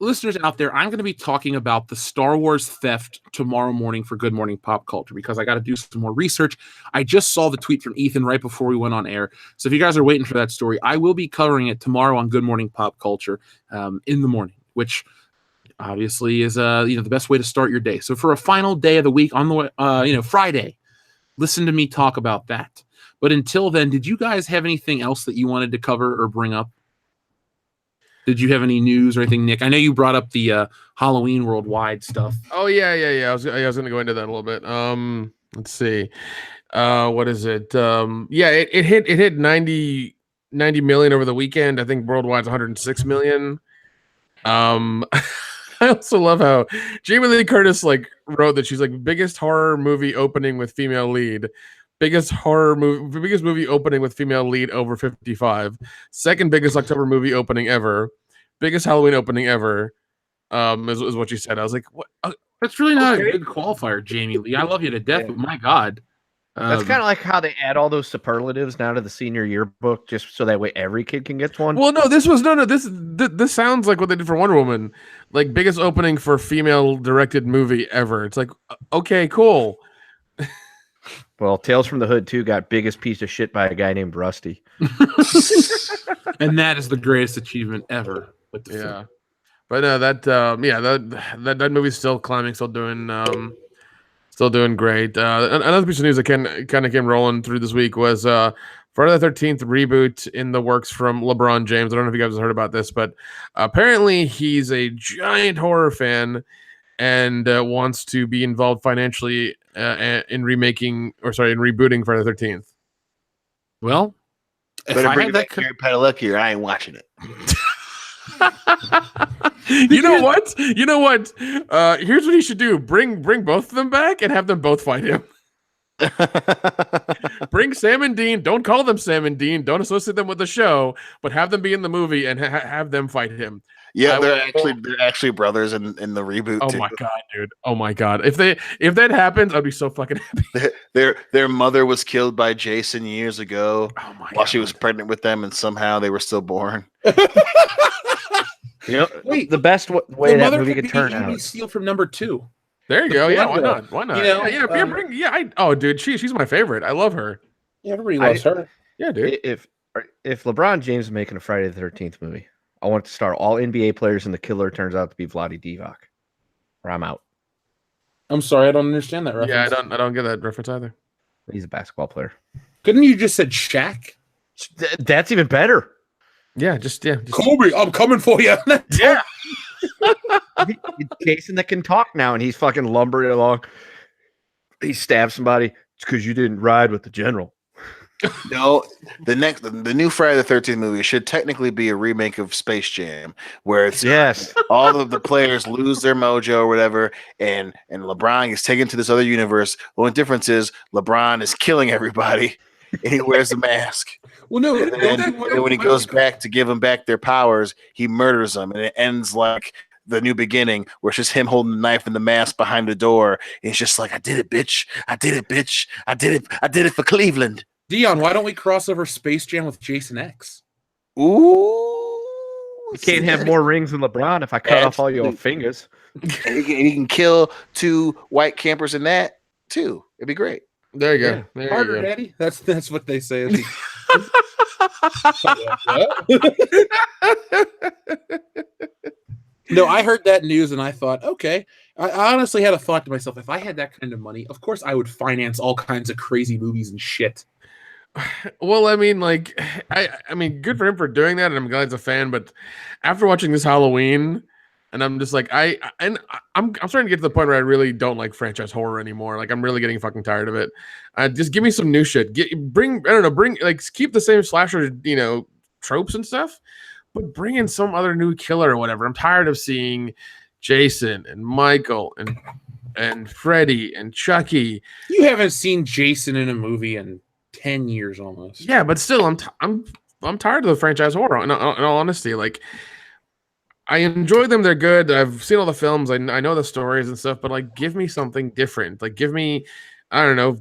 listeners out there, I'm going to be talking about the Star Wars theft tomorrow morning for Good Morning Pop Culture because I got to do some more research. I just saw the tweet from Ethan right before we went on air. So if you guys are waiting for that story, I will be covering it tomorrow on Good Morning Pop Culture in the morning, which obviously is the best way to start your day. So for a final day of the week on the way, Friday, listen to me talk about that. But until then, did you guys have anything else that you wanted to cover or bring up? Did you have any news or anything, Nick? I know you brought up the Halloween worldwide stuff. Oh yeah. I was gonna go into that a little bit. Let's see. What is it? It hit 90 million over the weekend. I think worldwide's 106 million. I also love how Jamie Lee Curtis wrote that she's like biggest horror movie opening with female lead. Biggest movie opening with female lead over 55. Second biggest October movie opening ever. Biggest Halloween opening ever. Is what she said. I was like, what? That's really not a good qualifier, Jamie Lee. I love you to death, but my God. That's kind of like how they add all those superlatives now to the senior yearbook, just so that way every kid can get one. Well, no, this sounds like what they did for Wonder Woman, like biggest opening for female directed movie ever. It's like, okay, cool. Well, Tales from the Hood 2 got biggest piece of shit by a guy named Rusty. And that is the greatest achievement ever. With the film. But that movie's still climbing, still doing great. Another piece of news that kind of came rolling through this week was Friday the 13th reboot in the works from LeBron James. I don't know if you guys have heard about this, but apparently he's a giant horror fan and wants to be involved financially in rebooting Friday the 13th. Well, if Better I bring had back that, Gary Padalecki or I ain't watching it. You know what? Here's what he should do: bring both of them back and have them both fight him. Bring Sam and Dean. Don't call them Sam and Dean. Don't associate them with the show, but have them be in the movie and have them fight him. Yeah, they're actually brothers in the reboot. Oh too. my god, dude! Oh my god! If that happens, I'd be so fucking happy. Their mother was killed by Jason years ago while she was pregnant with them, and somehow they were stillborn. Wait, the best way that movie could turn out. Steal from number 2. There you go. Yeah, why not? Why not? Dude, she's my favorite. I love her. Yeah, everybody loves her. Yeah, dude. If LeBron James is making a Friday the 13th movie, I want to star all NBA players, and the killer turns out to be Vlade Divac, or I'm out. I'm sorry, I don't understand that reference. Yeah, I don't get that reference either. He's a basketball player. Couldn't you just said Shaq? That's even better. Yeah, just Kobe, I'm coming for you. Yeah. He's Jason that can talk now, and he's fucking lumbering along. He stabs somebody. It's because you didn't ride with the general. No, the new Friday the 13th movie should technically be a remake of Space Jam, where it's all of the players lose their mojo or whatever, and LeBron is taken to this other universe. The only difference is LeBron is killing everybody, and he wears a mask. Well, no, and then when he goes back to give them back their powers, he murders them, and it ends like the New Beginning, where it's just him holding the knife and the mask behind the door. And he's just like, I did it, bitch. I did it, bitch. I did it for Cleveland. Dion, why don't we cross over Space Jam with Jason X? Ooh. You can't have more rings than LeBron if I cut off all your Absolutely. fingers. And he can kill 2 white campers in that too. It'd be great. There you go. Yeah. There Harder, you go. Daddy. That's what they say. No, I heard that news and I thought, okay. I honestly had a thought to myself: if I had that kind of money, of course I would finance all kinds of crazy movies and shit. Well, I mean, like, I mean, good for him for doing that, and I'm glad he's a fan. But after watching this Halloween, and I'm just like, I'm starting to get to the point where I really don't like franchise horror anymore. Like, I'm really getting fucking tired of it. Just give me some new shit. Bring like keep the same slasher, tropes and stuff, but bring in some other new killer or whatever. I'm tired of seeing Jason and Michael and Freddy and Chucky. You haven't seen Jason in a movie in 10 years almost. Yeah, but still, I'm tired of the franchise horror. In all honesty, like, I enjoy them; they're good. I've seen all the films. I know the stories and stuff. But like, give me something different. Like, give me, I don't know,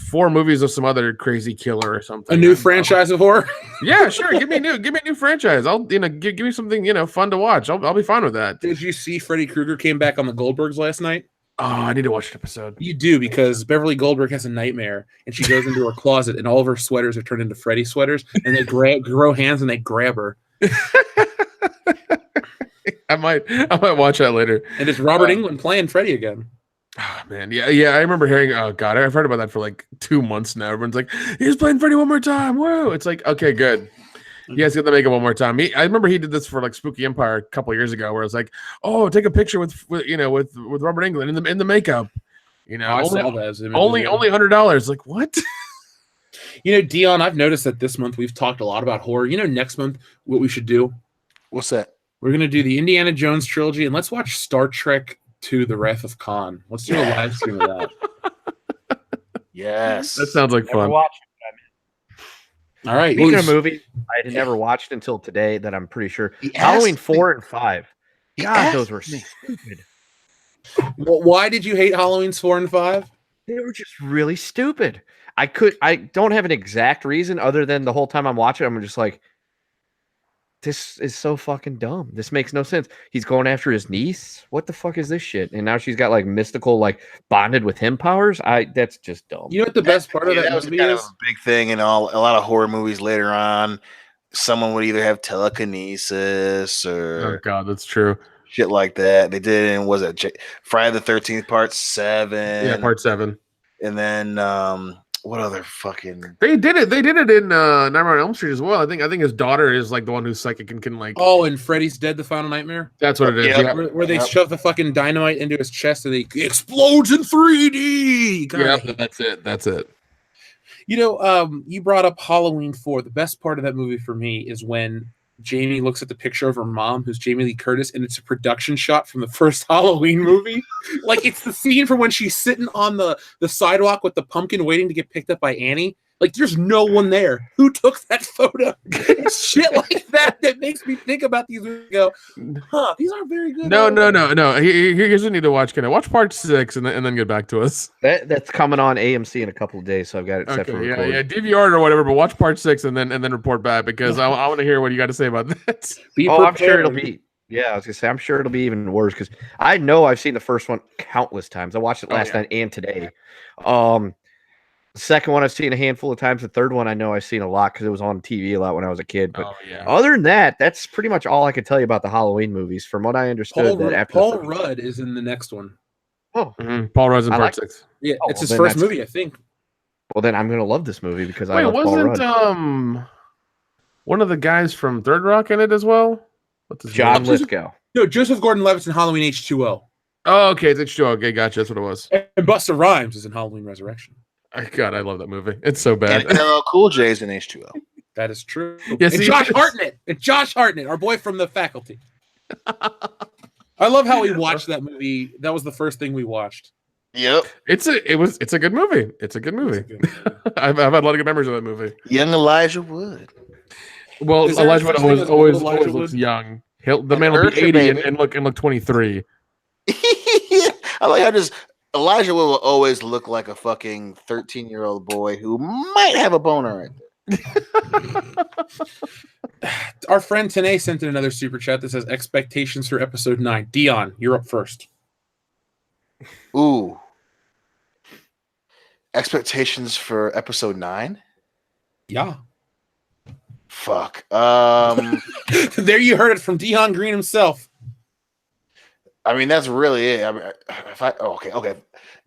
4 movies of some other crazy killer or something. A new franchise of horror. Yeah, sure. Give me a new franchise. I'll give me something fun to watch. I'll be fine with that. Did you see Freddy Krueger came back on the Goldbergs last night? Oh, I need to watch an episode. You do, because Beverly Goldberg has a nightmare and she goes into her closet and all of her sweaters are turned into Freddy sweaters and they grow hands and they grab her. I might watch that later. And it's Robert Englund playing Freddy again. Oh, man, yeah. I remember hearing. Oh God, I've heard about that for like 2 months now. Everyone's like, "He's playing Freddy one more time." Whoa! It's like, okay, good. You guys got to make it one more time. I remember he did this for like Spooky Empire a couple of years ago, where it's like, "Oh, take a picture with Robert Englund in the makeup." I saw that. Only $100. Like, what? Dion, I've noticed that this month we've talked a lot about horror. Next month what we should do? What's that? We're gonna do the Indiana Jones trilogy and let's watch Star Trek II: The Wrath of Khan. Let's do a live stream of that. Yes. That sounds like Never fun. watched it. All right. Speaking of movies, I had never watched until today that I'm pretty sure. Halloween 4 and 5. God, those were stupid. Why did you hate Halloween's 4 and 5? They were just really stupid. I don't have an exact reason other than the whole time I'm watching, I'm just like, this is so fucking dumb. This makes no sense. He's going after his niece. What the fuck is this shit? And now she's got like mystical, like bonded with him powers. That's just dumb. You know what the best part of that was movie kind is? of a big thing in a lot of horror movies later on. Someone would either have telekinesis Oh or God, that's true. shit like that. They did it in, was it Friday the 13th Part 7? Yeah, Part 7. And then what other fucking? They did it in Nightmare on Elm Street as well. I think his daughter is like the one who's psychic and can like. Oh, and Freddy's Dead: The Final Nightmare. That's what it is. Yep. Yeah. Where they shove the fucking dynamite into his chest and he explodes in 3D. God, I hate That's it. You brought up Halloween 4. The best part of that movie for me is when Jamie looks at the picture of her mom, who's Jamie Lee Curtis, and it's a production shot from the first Halloween movie. Like, it's the scene from when she's sitting on the sidewalk with the pumpkin waiting to get picked up by Annie. Like, there's no one there. Who took that photo? It's shit like that makes me think about these movies and go, huh, these aren't very good. No. Here's what you need to watch. Can I watch Part 6 and then get back to us? That's coming on AMC in a couple of days, so I've got it set for recording. Yeah, DVR it or whatever, but watch Part 6 and then report back because I want to hear what you got to say about that. I'm sure it'll be. Yeah, I was gonna say I'm sure it'll be even worse because I know I've seen the first one countless times. I watched it last night and today. The second one I've seen a handful of times. The third one I know I've seen a lot because it was on TV a lot when I was a kid. But other than that, that's pretty much all I could tell you about the Halloween movies. From what I understood, Paul Rudd is in the next one. Oh, Paul Rudd's in Part 6. Yeah, it's his first movie, I think. Well, then I'm gonna love this movie because I love Paul Rudd. One of the guys from Third Rock in it as well? What's his John name? Lithgow. No, Joseph Gordon-Levitt's in Halloween H2O. Oh, okay, it's H2O. Okay, gotcha. That's what it was. And Busta Rhymes is in Halloween Resurrection. God, I love that movie. It's so bad. And LL Cool J's in H2O. That is true. Yes, and Josh Hartnett. And Josh Hartnett, our boy from The Faculty. I love how we watched that movie. That was the first thing we watched. Yep. It's a good movie. It's a good movie. I've had a lot of good memories of that movie. Young Elijah Wood. Well, Is there Elijah such Wood thing as always Elijah looks Wood? young. The And man will be Ursher, 80 baby. and look 23. I like how just Elijah Wood will always look like a fucking 13-year-old boy who might have a boner right there. Our friend Tanae sent in another super chat that says expectations for episode 9. Dion, you're up first. Ooh. Expectations for episode 9? Yeah. Fuck. There you heard it from Dion Green himself. I mean, that's really it. I mean, okay.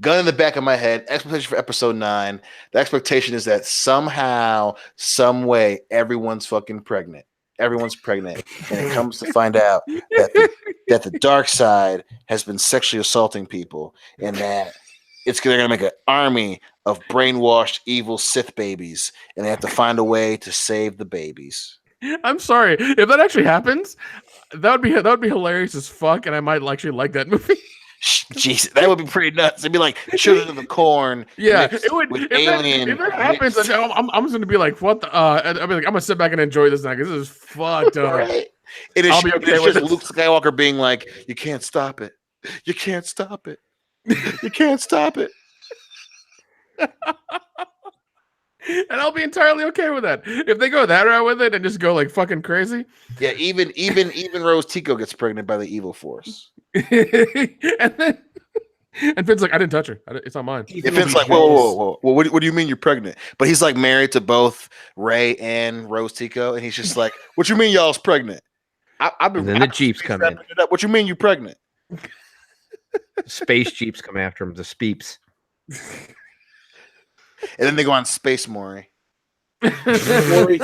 Gun in the back of my head. Expectation for episode 9. The expectation is that somehow, some way, everyone's fucking pregnant. Everyone's pregnant, and it comes to find out that the dark side has been sexually assaulting people, and that they're gonna make an army of brainwashed evil Sith babies, and they have to find a way to save the babies. I'm sorry if that actually happens. That would be hilarious as fuck, and I might actually like that movie. Jeez, that would be pretty nuts. It'd be like Children of the Corn. Yeah, mixed it would. with If alien. that happens, I'm just gonna be like, "What the?" I'll be like, "I'm gonna sit back and enjoy this now because this is fucked up." Right? It is, I'll be okay it's with just it. Luke Skywalker being like, "You can't stop it. You can't stop it. You can't stop it." And I'll be entirely okay with that. If they go that route with it and just go like fucking crazy, Yeah, even Rose Tico gets pregnant by the evil force. and Finn's like, "I didn't touch her. It's not mine." If it's like, whoa, what do you mean you're pregnant? But he's like married to both Ray and Rose Tico, and he's just like, "What you mean y'all's pregnant?" I've been. And then the Jeeps come in. What you mean you pregnant? Space Jeeps come after him. The Speeps. And then they go on Space Maury. Spory.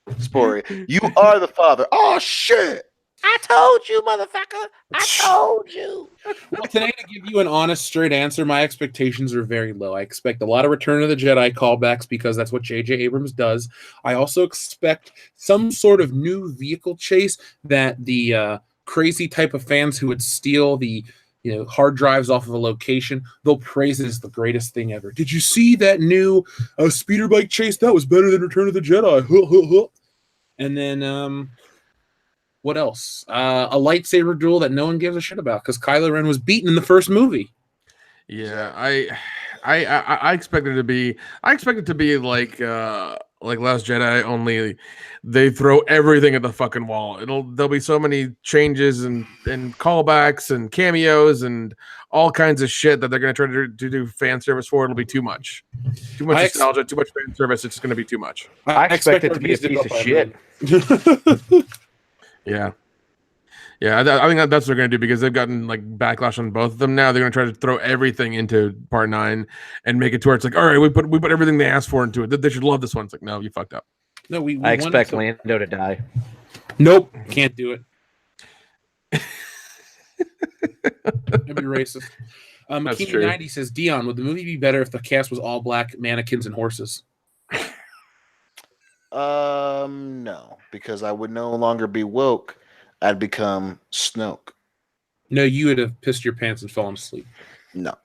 Spory. You are the father. Oh shit! I told you, motherfucker. I told you. Well, today, to give you an honest, straight answer, my expectations are very low. I expect a lot of Return of the Jedi callbacks because that's what J.J. Abrams does. I also expect some sort of new vehicle chase that the crazy type of fans who would steal the hard drives off of a location, they'll praise it as the greatest thing ever. Did you see that new speeder bike chase? That was better than Return of the Jedi. And then what else? A lightsaber duel that no one gives a shit about because Kylo Ren was beaten in the first movie. Yeah, I expect it to be. I expect it to be like Last Jedi. Only they throw everything at the fucking wall. There'll be so many changes and callbacks and cameos and all kinds of shit that they're gonna try to do fan service for. It'll be too much. Too much nostalgia. Too much fan service. It's gonna be too much. I expect it to be a piece of shit. Yeah. Yeah, I think that's what they're going to do because they've gotten like backlash on both of them now. They're going to try to throw everything into part 9 and make it to where it's like, all right, we put everything they asked for into it. They should love this one. It's like, no, you fucked up. No, I expect Lando to die. Nope, can't do it. I'd be racist. Keeney90 says, Dion, would the movie be better if the cast was all black mannequins and horses? No, because I would no longer be woke. I'd become Snoke. No, you would have pissed your pants and fallen asleep. No.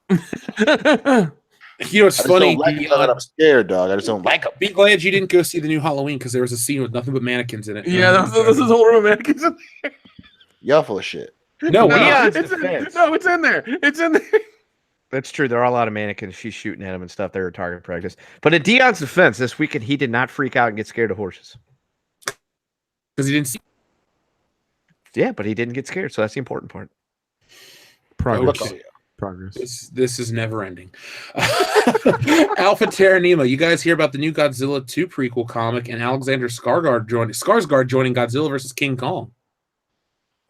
It's funny. I'm scared, dog. I just don't like them. Be glad you didn't go see the new Halloween because there was a scene with nothing but mannequins in it. Yeah, this is a whole room of mannequins in there. Y'all full of shit. No, it's in there. It's in there. That's true. There are a lot of mannequins. She's shooting at him and stuff. They're target practice. But in Dion's defense, this weekend he did not freak out and get scared of horses. Because he didn't see. Yeah, but he didn't get scared, so that's the important part. Progress. Okay. Progress. This is never ending. Alpha Terra Nemo, you guys hear about the new Godzilla 2 prequel comic and Alexander Skarsgård joining Godzilla versus King Kong?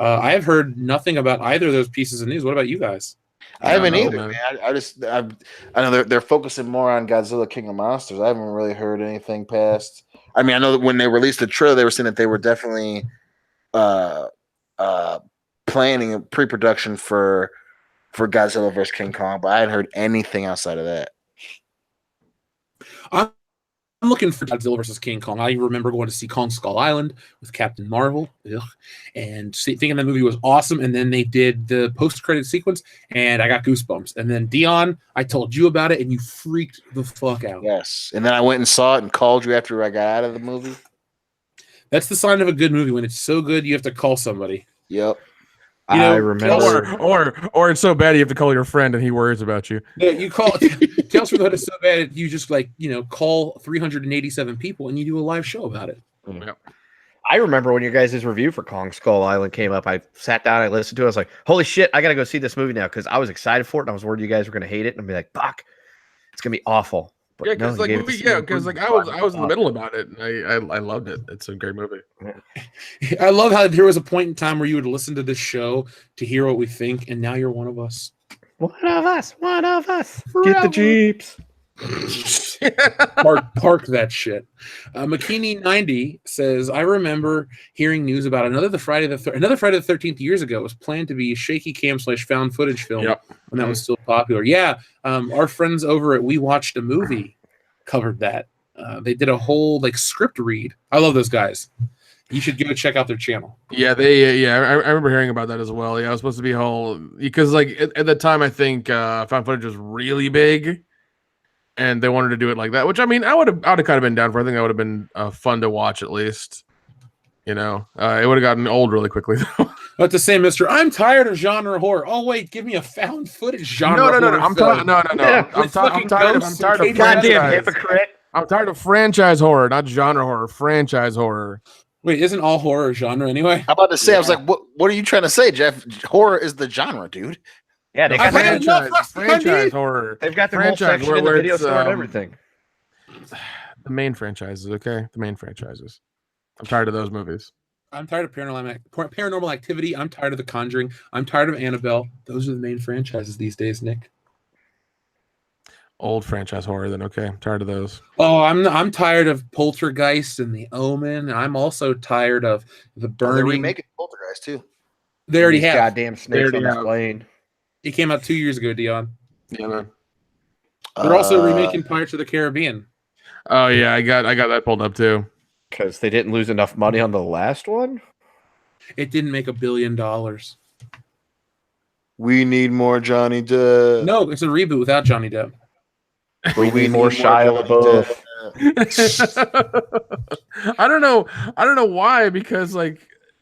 I have heard nothing about either of those pieces of news. What about you guys? I haven't know, either, man. I know they're focusing more on Godzilla King of Monsters. I haven't really heard anything past. I mean, I know that when they released the trailer, they were saying that they were definitely planning a pre-production for Godzilla vs. King Kong, but I hadn't heard anything outside of that. I'm looking for Godzilla versus King Kong. I remember going to see Kong Skull Island with Captain Marvel, and thinking that movie was awesome. And then they did the post-credit sequence, and I got goosebumps. And then Dion, I told you about it, and you freaked the fuck out. Yes, and then I went and saw it and called you after I got out of the movie. That's the sign of a good movie. When it's so good, you have to call somebody. Yep. You know, I remember. Or it's so bad you have to call your friend and he worries about you. Yeah, you call Tales from the Hood is so bad, you just call 387 people and you do a live show about it. I remember when your guys' review for Kong Skull Island came up. I sat down, I listened to it. I was like, holy shit, I got to go see this movie now because I was excited for it and I was worried you guys were going to hate it. And I'd be like, fuck, it's going to be awful. But Yeah, no, because you gave it to I was in the middle about it. And I loved it. It's a great movie. I love how there was a point in time where you would listen to this show to hear what we think, and now you're one of us. One of us. Forever. Get the Jeeps. Park that shit. McKinney 90 says, I remember hearing news about another Friday the 13th years ago. It was planned to be a shaky cam / found footage film when that was still popular. Yeah, our friends over at We Watched a Movie covered that. They did a whole script read. I love those guys. You should go check out their channel. Yeah, I remember hearing about that as well. Yeah, it was supposed to be whole because at the time I think found footage was really big. And they wanted to do it like that, which I mean, I would have kind of been down for. I think that would have been fun to watch at least. It would have gotten old really quickly though. But to say, Mister, I'm tired of genre horror. Oh wait, give me a found footage genre. No. horror I'm film. I'm tired of Goddamn hypocrite. I'm tired of franchise horror, not genre horror. Franchise horror. Wait, isn't all horror a genre anyway? I'm about to say, I was like, what are you trying to say, Jeff? Horror is the genre, dude. Yeah, they got franchise horror. They've got their whole section in the video store and everything. The main franchises, okay? The main franchises. I'm tired of those movies. I'm tired of Paranormal Activity. I'm tired of The Conjuring. I'm tired of Annabelle. Those are the main franchises these days, Nick. Old franchise horror, then okay. I'm tired of those. Oh, I'm tired of Poltergeist and The Omen. I'm also tired of The Burning. They're remaking Poltergeist too. They already have. Goddamn snakes on that plane. It came out 2 years ago, Dion. Yeah, man. They're also remaking Pirates of the Caribbean. Oh yeah, I got that pulled up too. Because they didn't lose enough money on the last one? It didn't make $1 billion. We need more Johnny Depp. No, it's a reboot without Johnny Depp. We need more Shia LaBeouf. I don't know why, because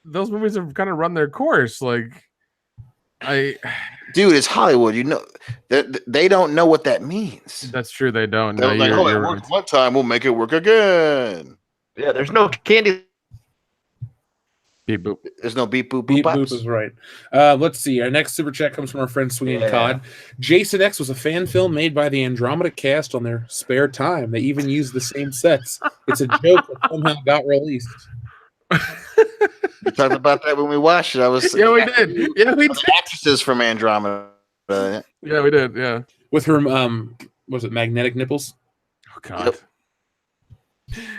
those movies have kind of run their course. Dude, it's Hollywood. They don't know what that means. That's true. They don't. They're like, it worked one time, we'll make it work again. Yeah, there's no candy. Beep boop. There's no beep boop. Beep boop boop is right. Let's see. Our next super chat comes from our friend Swinging Cod. Jason X was a fan film made by the Andromeda cast on their spare time. They even used the same sets. It's a joke that somehow got released. We talked about that when we watched it. Yeah, we did. Yeah, we did. Actresses from Andromeda. Yeah, we did. Yeah, with her was it magnetic nipples? Oh God.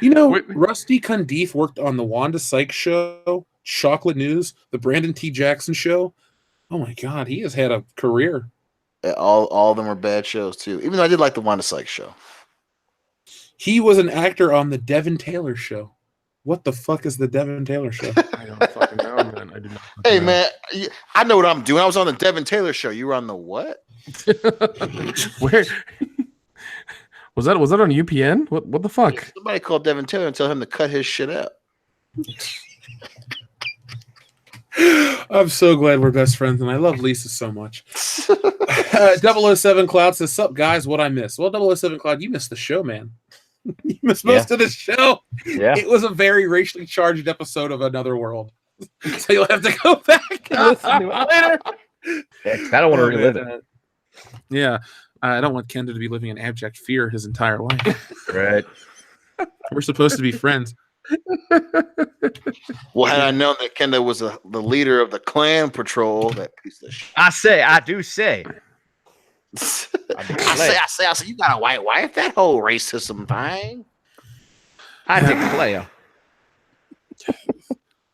Rusty Cundiff worked on the Wanda Sykes show, Chocolate News, the Brandon T. Jackson show. Oh my God, he has had a career. Yeah, all of them were bad shows too. Even though I did like the Wanda Sykes show. He was an actor on the Devin Taylor show. What the fuck is the Devin Taylor show? I don't fucking know, man. I do not. Hey, man, I know what I'm doing. I was on the Devin Taylor show. You were on the what? Where was that? Was that on UPN? What the fuck? Yeah, somebody called Devin Taylor and tell him to cut his shit out. I'm so glad we're best friends, and I love Lisa so much. 007 Cloud says, "Sup, guys? What I missed?" Well, 007 Cloud, you missed the show, man. You missed most of the show. Yeah, it was a very racially charged episode of Another World, so you'll have to go back and listen to it later. Yeah, I don't want to relive it. Yeah, I don't want Kenda to be living in abject fear his entire life. Right. We're supposed to be friends. Well, had I known that Kenda was the leader of the Klan patrol, that piece of shit. I do say. I say, you got a white wife? That whole racism thing. I declare.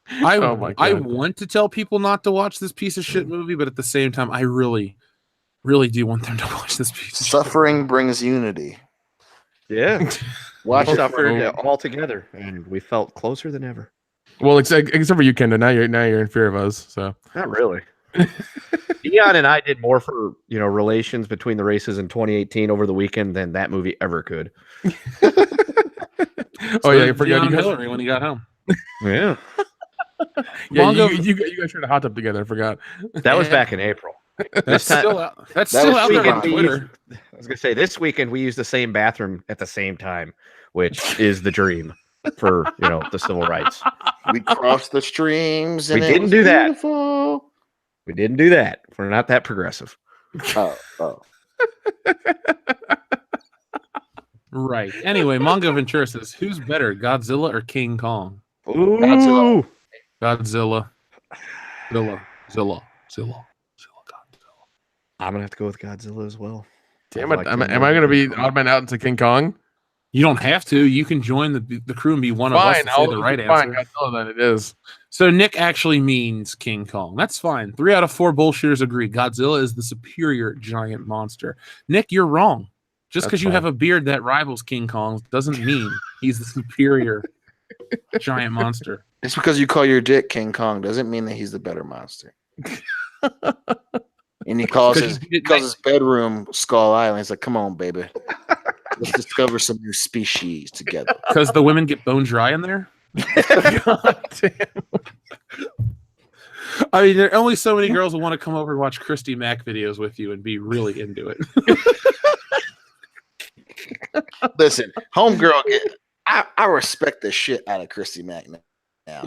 I want to tell people not to watch this piece of shit movie, but at the same time, I really, really do want them to watch this piece of Suffering brings unity. Yeah. Watch we suffered all together, and we felt closer than ever. Well, except for you, Kenda. Now you're in fear of us. So not really. Dion and I did more for relations between the races in 2018 over the weekend than that movie ever could. Oh yeah, you forgot Hillary when he got home. Yeah, Yeah, Manga- you guys shared a hot tub together. I forgot. that was back in April. That's This time, still out. That's That still was out there weekend on we Twitter. I was gonna say this weekend we used the same bathroom at the same time, which is the dream for the civil rights. We crossed the streams and We it didn't was do that. beautiful. We didn't do that. We're not that progressive. Oh. Right. Anyway, Manga Ventura says, "Who's better, Godzilla or King Kong?" Ooh, Godzilla. Godzilla. Zilla. Godzilla. I'm gonna have to go with Godzilla as well. Damn I it! like Am him I more going to than be King Kong. odd man out into King Kong? You don't have to. You can join the crew and be one of us Fine, to say the I'll right fine. answer. Godzilla, then it is. So Nick actually means King Kong. That's fine. 3 out of 4 bullshitters agree. Godzilla is the superior giant monster. Nick, you're wrong. Just That's because you fine. have a beard that rivals King Kong's doesn't mean he's the superior giant monster. Just because you call your dick King Kong doesn't mean that he's the better monster. And he calls Because his bedroom Skull Island. He's like, come on, baby. Let's discover some new species together. Because the women get bone dry in there. God damn. I mean, there are only so many girls who want to come over and watch Christy Mack videos with you and be really into it. Listen, homegirl, I respect the shit out of Christy Mack now.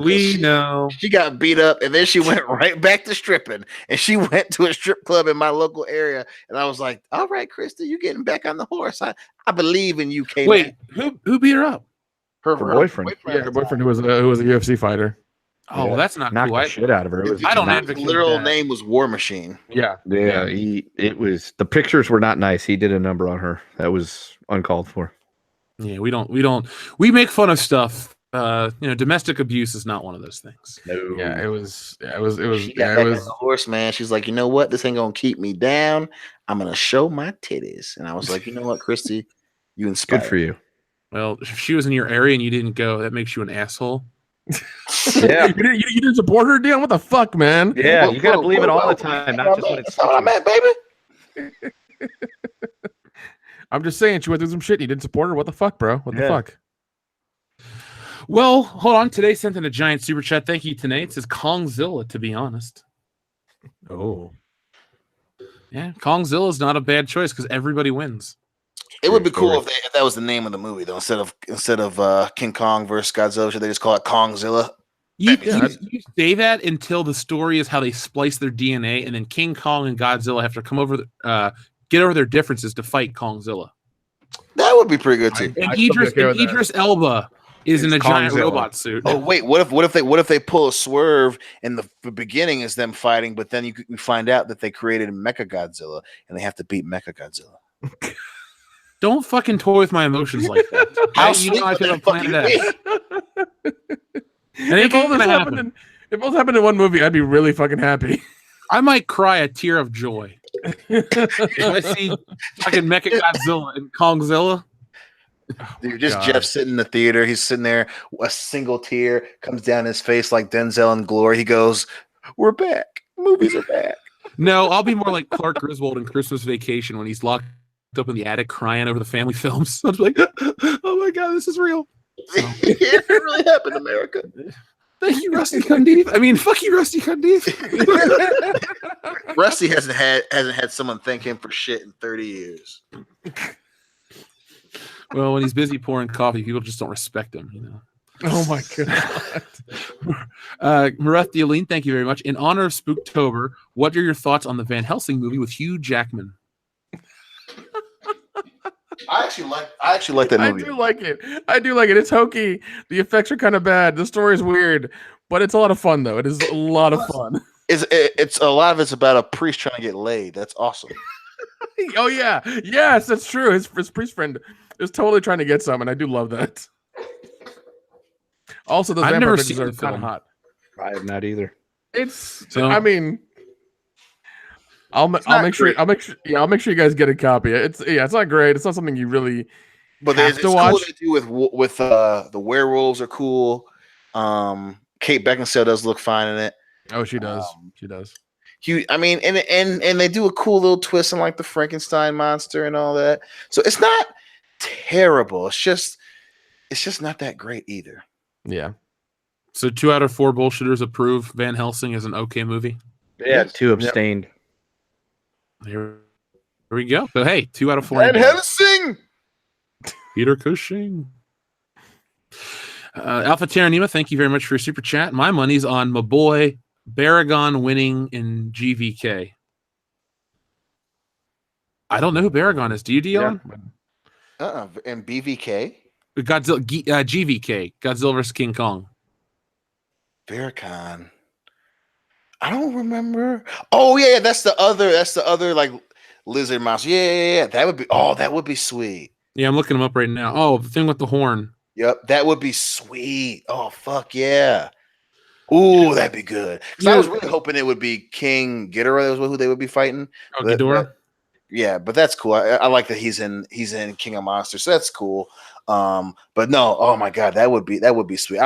We know. She got beat up and then she went right back to stripping. And she went to a strip club in my local area. And I was like, all right, Christy, you getting back on the horse. I believe in you, K. Wait, who beat her up? Her boyfriend. Yeah, her boyfriend who was a UFC fighter. Oh, well, that's not Knocked cool. the shit out of her. It was I don't not- advocate His literal that. name was War Machine. Yeah. Yeah, it was the pictures were not nice. He did a number on her that was uncalled for. Yeah, we make fun of stuff. Domestic abuse is not one of those things. No. Yeah, it was. She got back on the horse, man. She's like, you know what? This ain't gonna keep me down. I'm gonna show my titties. And I was like, you know what, Christy, you inspired. Good for you. Well, if she was in your area and you didn't go, that makes you an asshole. Yeah. You didn't support her, Dion? What the fuck, man? Yeah, Whoa, you gotta whoa, believe it whoa, all the whoa. time, not just when it's That's not what I meant, baby. I'm just saying she went through some shit. You didn't support her. What the fuck, bro? What the Yeah. fuck? Well, hold on. Today sent in a giant super chat. Thank you, Tanae. It says Kongzilla, to be honest. Oh. Yeah, Kongzilla is not a bad choice because everybody wins. It would be True cool story. if that was the name of the movie, though. Instead of King Kong versus Godzilla, should they just call it Kongzilla? You Yeah. say that until the story is how they splice their DNA, and then King Kong and Godzilla have to come over, get over their differences to fight Kongzilla. That would be pretty good too. And I'd still be okay with that. Idris Elba is in a It's giant Kongzilla. robot suit. Oh wait, what if they pull a swerve and the beginning is them fighting, but then you find out that they created Mecha Godzilla and they have to beat Mecha Godzilla. Don't fucking toy with my emotions like that. How You know I sweet could would have that planned fucking that. be? It ain't If all gonna this happen. happened, if all this happened in one movie, I'd be really fucking happy. I might cry a tear of joy if I see fucking Mecha Godzilla and Kongzilla. Dude, just God. Jeff sitting in the theater. He's sitting there. A single tear comes down his face like Denzel in Glory. He goes, "We're back. Movies are back." No, I'll be more like Clark Griswold in Christmas Vacation when he's locked up in the attic crying over the family films. I'm like, oh my god, this is real. It really happened, America. Thank you, Rusty Cundiff. I mean, fuck you, Rusty Cundiff. Rusty hasn't had someone thank him for shit in 30 years. Well, when he's busy pouring coffee, people just don't respect him, you know. Oh my god. Mareth Dealine, thank you very much. In honor of Spooktober, what are your thoughts on the Van Helsing movie with Hugh Jackman? I actually like that I movie. do like it. I do like it. It's hokey. The effects are kind of bad. The story is weird, but it's a lot of fun though. It is a lot of fun. It's a lot of it's about a priest trying to get laid. That's awesome. Oh yeah, yes, that's true. His priest friend is totally trying to get some, and I do love that. Also, those I've vampire never bitches seen are the kind of film. hot. I have not either. It's. So- I mean, I'll not make sure. great. I'll make sure. Yeah, I'll make sure you guys get a copy. It's not great. It's not something you really. But Have it's to cool watch. they do with the werewolves are cool. Kate Beckinsale does look fine in it. Oh, she does. She does. I mean, and they do a cool little twist on like the Frankenstein monster and all that. So it's not terrible. It's just not that great either. Yeah. So 2 out of 4 bullshitters approve Van Helsing as an okay movie. Yeah, 2 abstained. Here we go. So hey, 2 out of 4. Van Helsing. Peter Cushing. Alpha Terranima, thank you very much for your super chat. My money's on my boy Baragon winning in GVK. I don't know who Baragon is. Do you, Dion? And BVK. Godzilla, GVK, Godzilla vs. King Kong. Barricon. I don't remember. Oh yeah, that's the other like lizard monster. Yeah. That would be sweet. Yeah, I'm looking him up right now. Oh, the thing with the horn. Yep, that would be sweet. Oh fuck yeah. Ooh, that'd be good. Because I was really hoping it would be King Ghidorah, was who they would be fighting. Oh, Ghidorah? Yeah, but that's cool. I like that he's in King of Monsters, so that's cool. But no, oh my god, that would be sweet.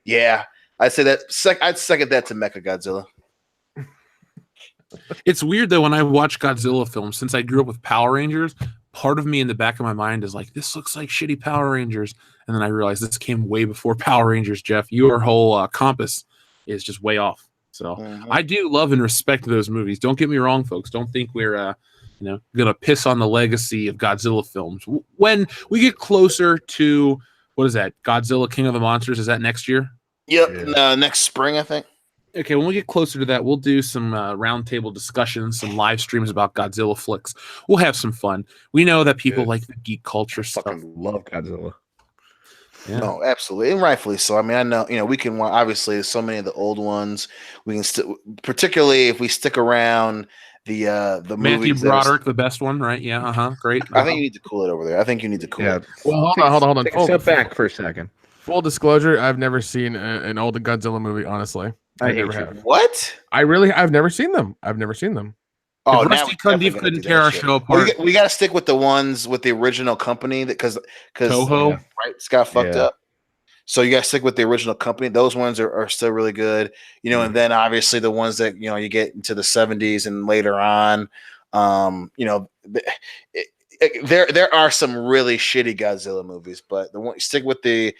Yeah. I'd say that I'd second that to Mecha Godzilla. It's weird though when I watch Godzilla films, since I grew up with Power Rangers, part of me in the back of my mind is like, this looks like shitty Power Rangers. And then I realized this came way before Power Rangers, Jeff. Your whole compass is just way off. So I do love and respect those movies. Don't get me wrong, folks. Don't think we're gonna piss on the legacy of Godzilla films. When we get closer to, what is that, Godzilla King of the Monsters, is that next year? Yep, next spring, I think. Okay, when we get closer to that, we'll do some roundtable discussions, some live streams about Godzilla flicks. We'll have some fun. We know that people like the geek culture stuff. I love Godzilla. Yeah. No, absolutely, and rightfully so. I mean, I know, we can obviously so many of the old ones. We can particularly if we stick around the Matthew movies. Broderick, the best one, right? Yeah, great. I think you need to cool it over there. Well, hold on. Take a step back for a second. Full disclosure: I've never seen an old Godzilla movie. Honestly, I never hate you. have. What? I've never seen them. I've never seen them. Oh, if Rusty Cundiff couldn't tear our show apart. We got to stick with the ones with the original company because Toho, right, it's got fucked up. So you got to stick with the original company. Those ones are still really good, and then obviously the ones that you get into the 70s and later on, there are some really shitty Godzilla movies, but the one stick with the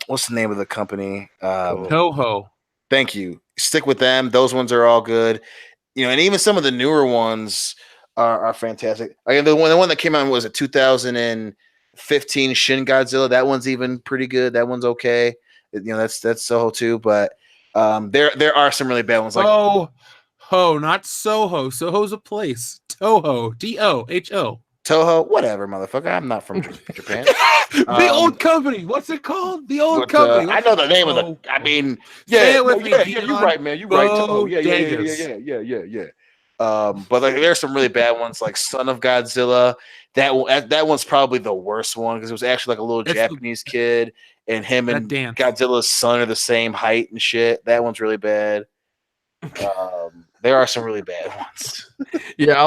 what's the name of the company? Toho. Thank you. Stick with them. Those ones are all good. And even some of the newer ones are fantastic. Like the one that came out was 2015 Shin Godzilla. That one's even pretty good. That one's okay. That's Soho too. But there are some really bad ones. Like not Soho. Soho's a place. Toho. Toho. Toho, whatever, motherfucker. I'm not from Japan. The old company. What's it called? The old company. I know the name of the. I mean, you're right, man. You're right. Toho. Yeah. But like, there's some really bad ones, like Son of Godzilla. That one's probably the worst one because it was actually like a little Japanese kid, and him and Godzilla's son are the same height and shit. That one's really bad. There are some really bad ones. Yeah,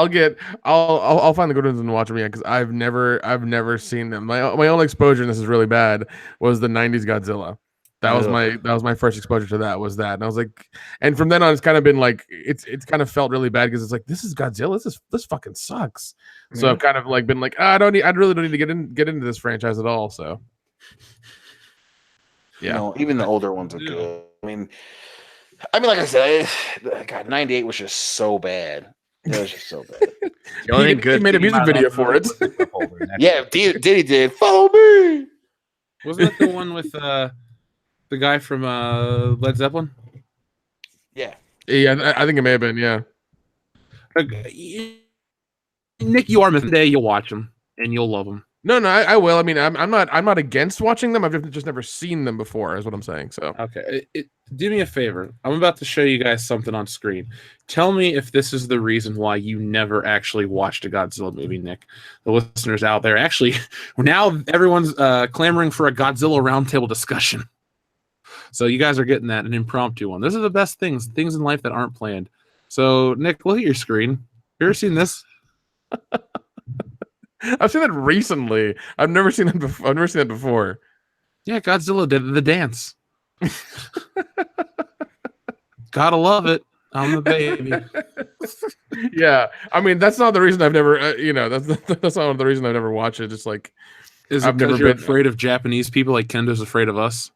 I'll find the good ones and watch them. Yeah, because I've never seen them. My only exposure, and this is really bad, was the '90s Godzilla. That was my first exposure to that. Was that, and I was like, and from then on, it's kind of been like it's kind of felt really bad because it's like this is Godzilla. This fucking sucks. So I've kind of like been like, I really don't need to get into this franchise at all. So yeah, even the older ones are good. I mean, like I said, God, '98 was just so bad. It was just so bad. The only thing good, he made a music video for it. Yeah, Diddy did. Follow me. Wasn't that the one with the guy from Led Zeppelin? Yeah. Yeah, I think it may have been. Yeah. Nick, you are missing today. You'll watch them and you'll love them. No, I will. I mean, I'm not against watching them. I've just never seen them before, is what I'm saying. So okay, do me a favor. I'm about to show you guys something on screen. Tell me if this is the reason why you never actually watched a Godzilla movie, Nick. The listeners out there, actually, now everyone's clamoring for a Godzilla roundtable discussion. So you guys are getting that, an impromptu one. Those are the best things in life that aren't planned. So Nick, look at your screen. You ever seen this? I've seen that recently. I've never seen that before. Yeah, Godzilla did the dance. Gotta love it. I'm the baby. Yeah, I mean that's not the reason I've never. That's not the reason I've never watched it. Just like is it because you're afraid of Japanese people like Kendo's afraid of us?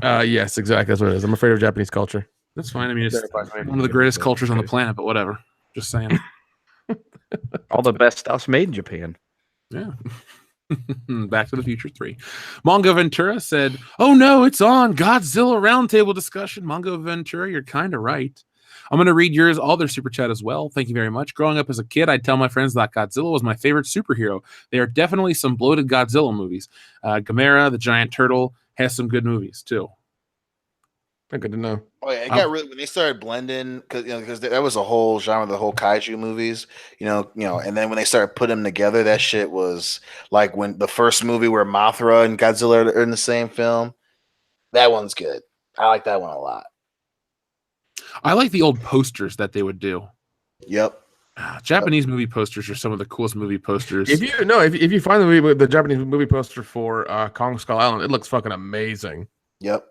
Yes, exactly. That's what it is. I'm afraid of Japanese culture. That's fine. I mean, it's Terrifies me. one of the greatest cultures on the planet, but whatever. Just saying. All the best stuff's made in Japan. Yeah. Back to the Future 3. Mongo Ventura said, "Oh no, it's on Godzilla roundtable discussion." Mongo Ventura, you're kind of right. I'm going to read yours, all their super chat as well. Thank you very much. Growing up as a kid, I'd tell my friends that Godzilla was my favorite superhero. There are definitely some bloated Godzilla movies. Gamera, the Giant Turtle, has some good movies too. Good to know. Oh yeah, it got really when they started blending because that was a whole genre, the whole kaiju movies, and then when they started putting them together, that shit was like when the first movie where Mothra and Godzilla are in the same film. That one's good. I like that one a lot. I like the old posters that they would do. Yep. Japanese movie posters are some of the coolest movie posters. If you find the Japanese movie poster for Kong Skull Island, it looks fucking amazing. Yep.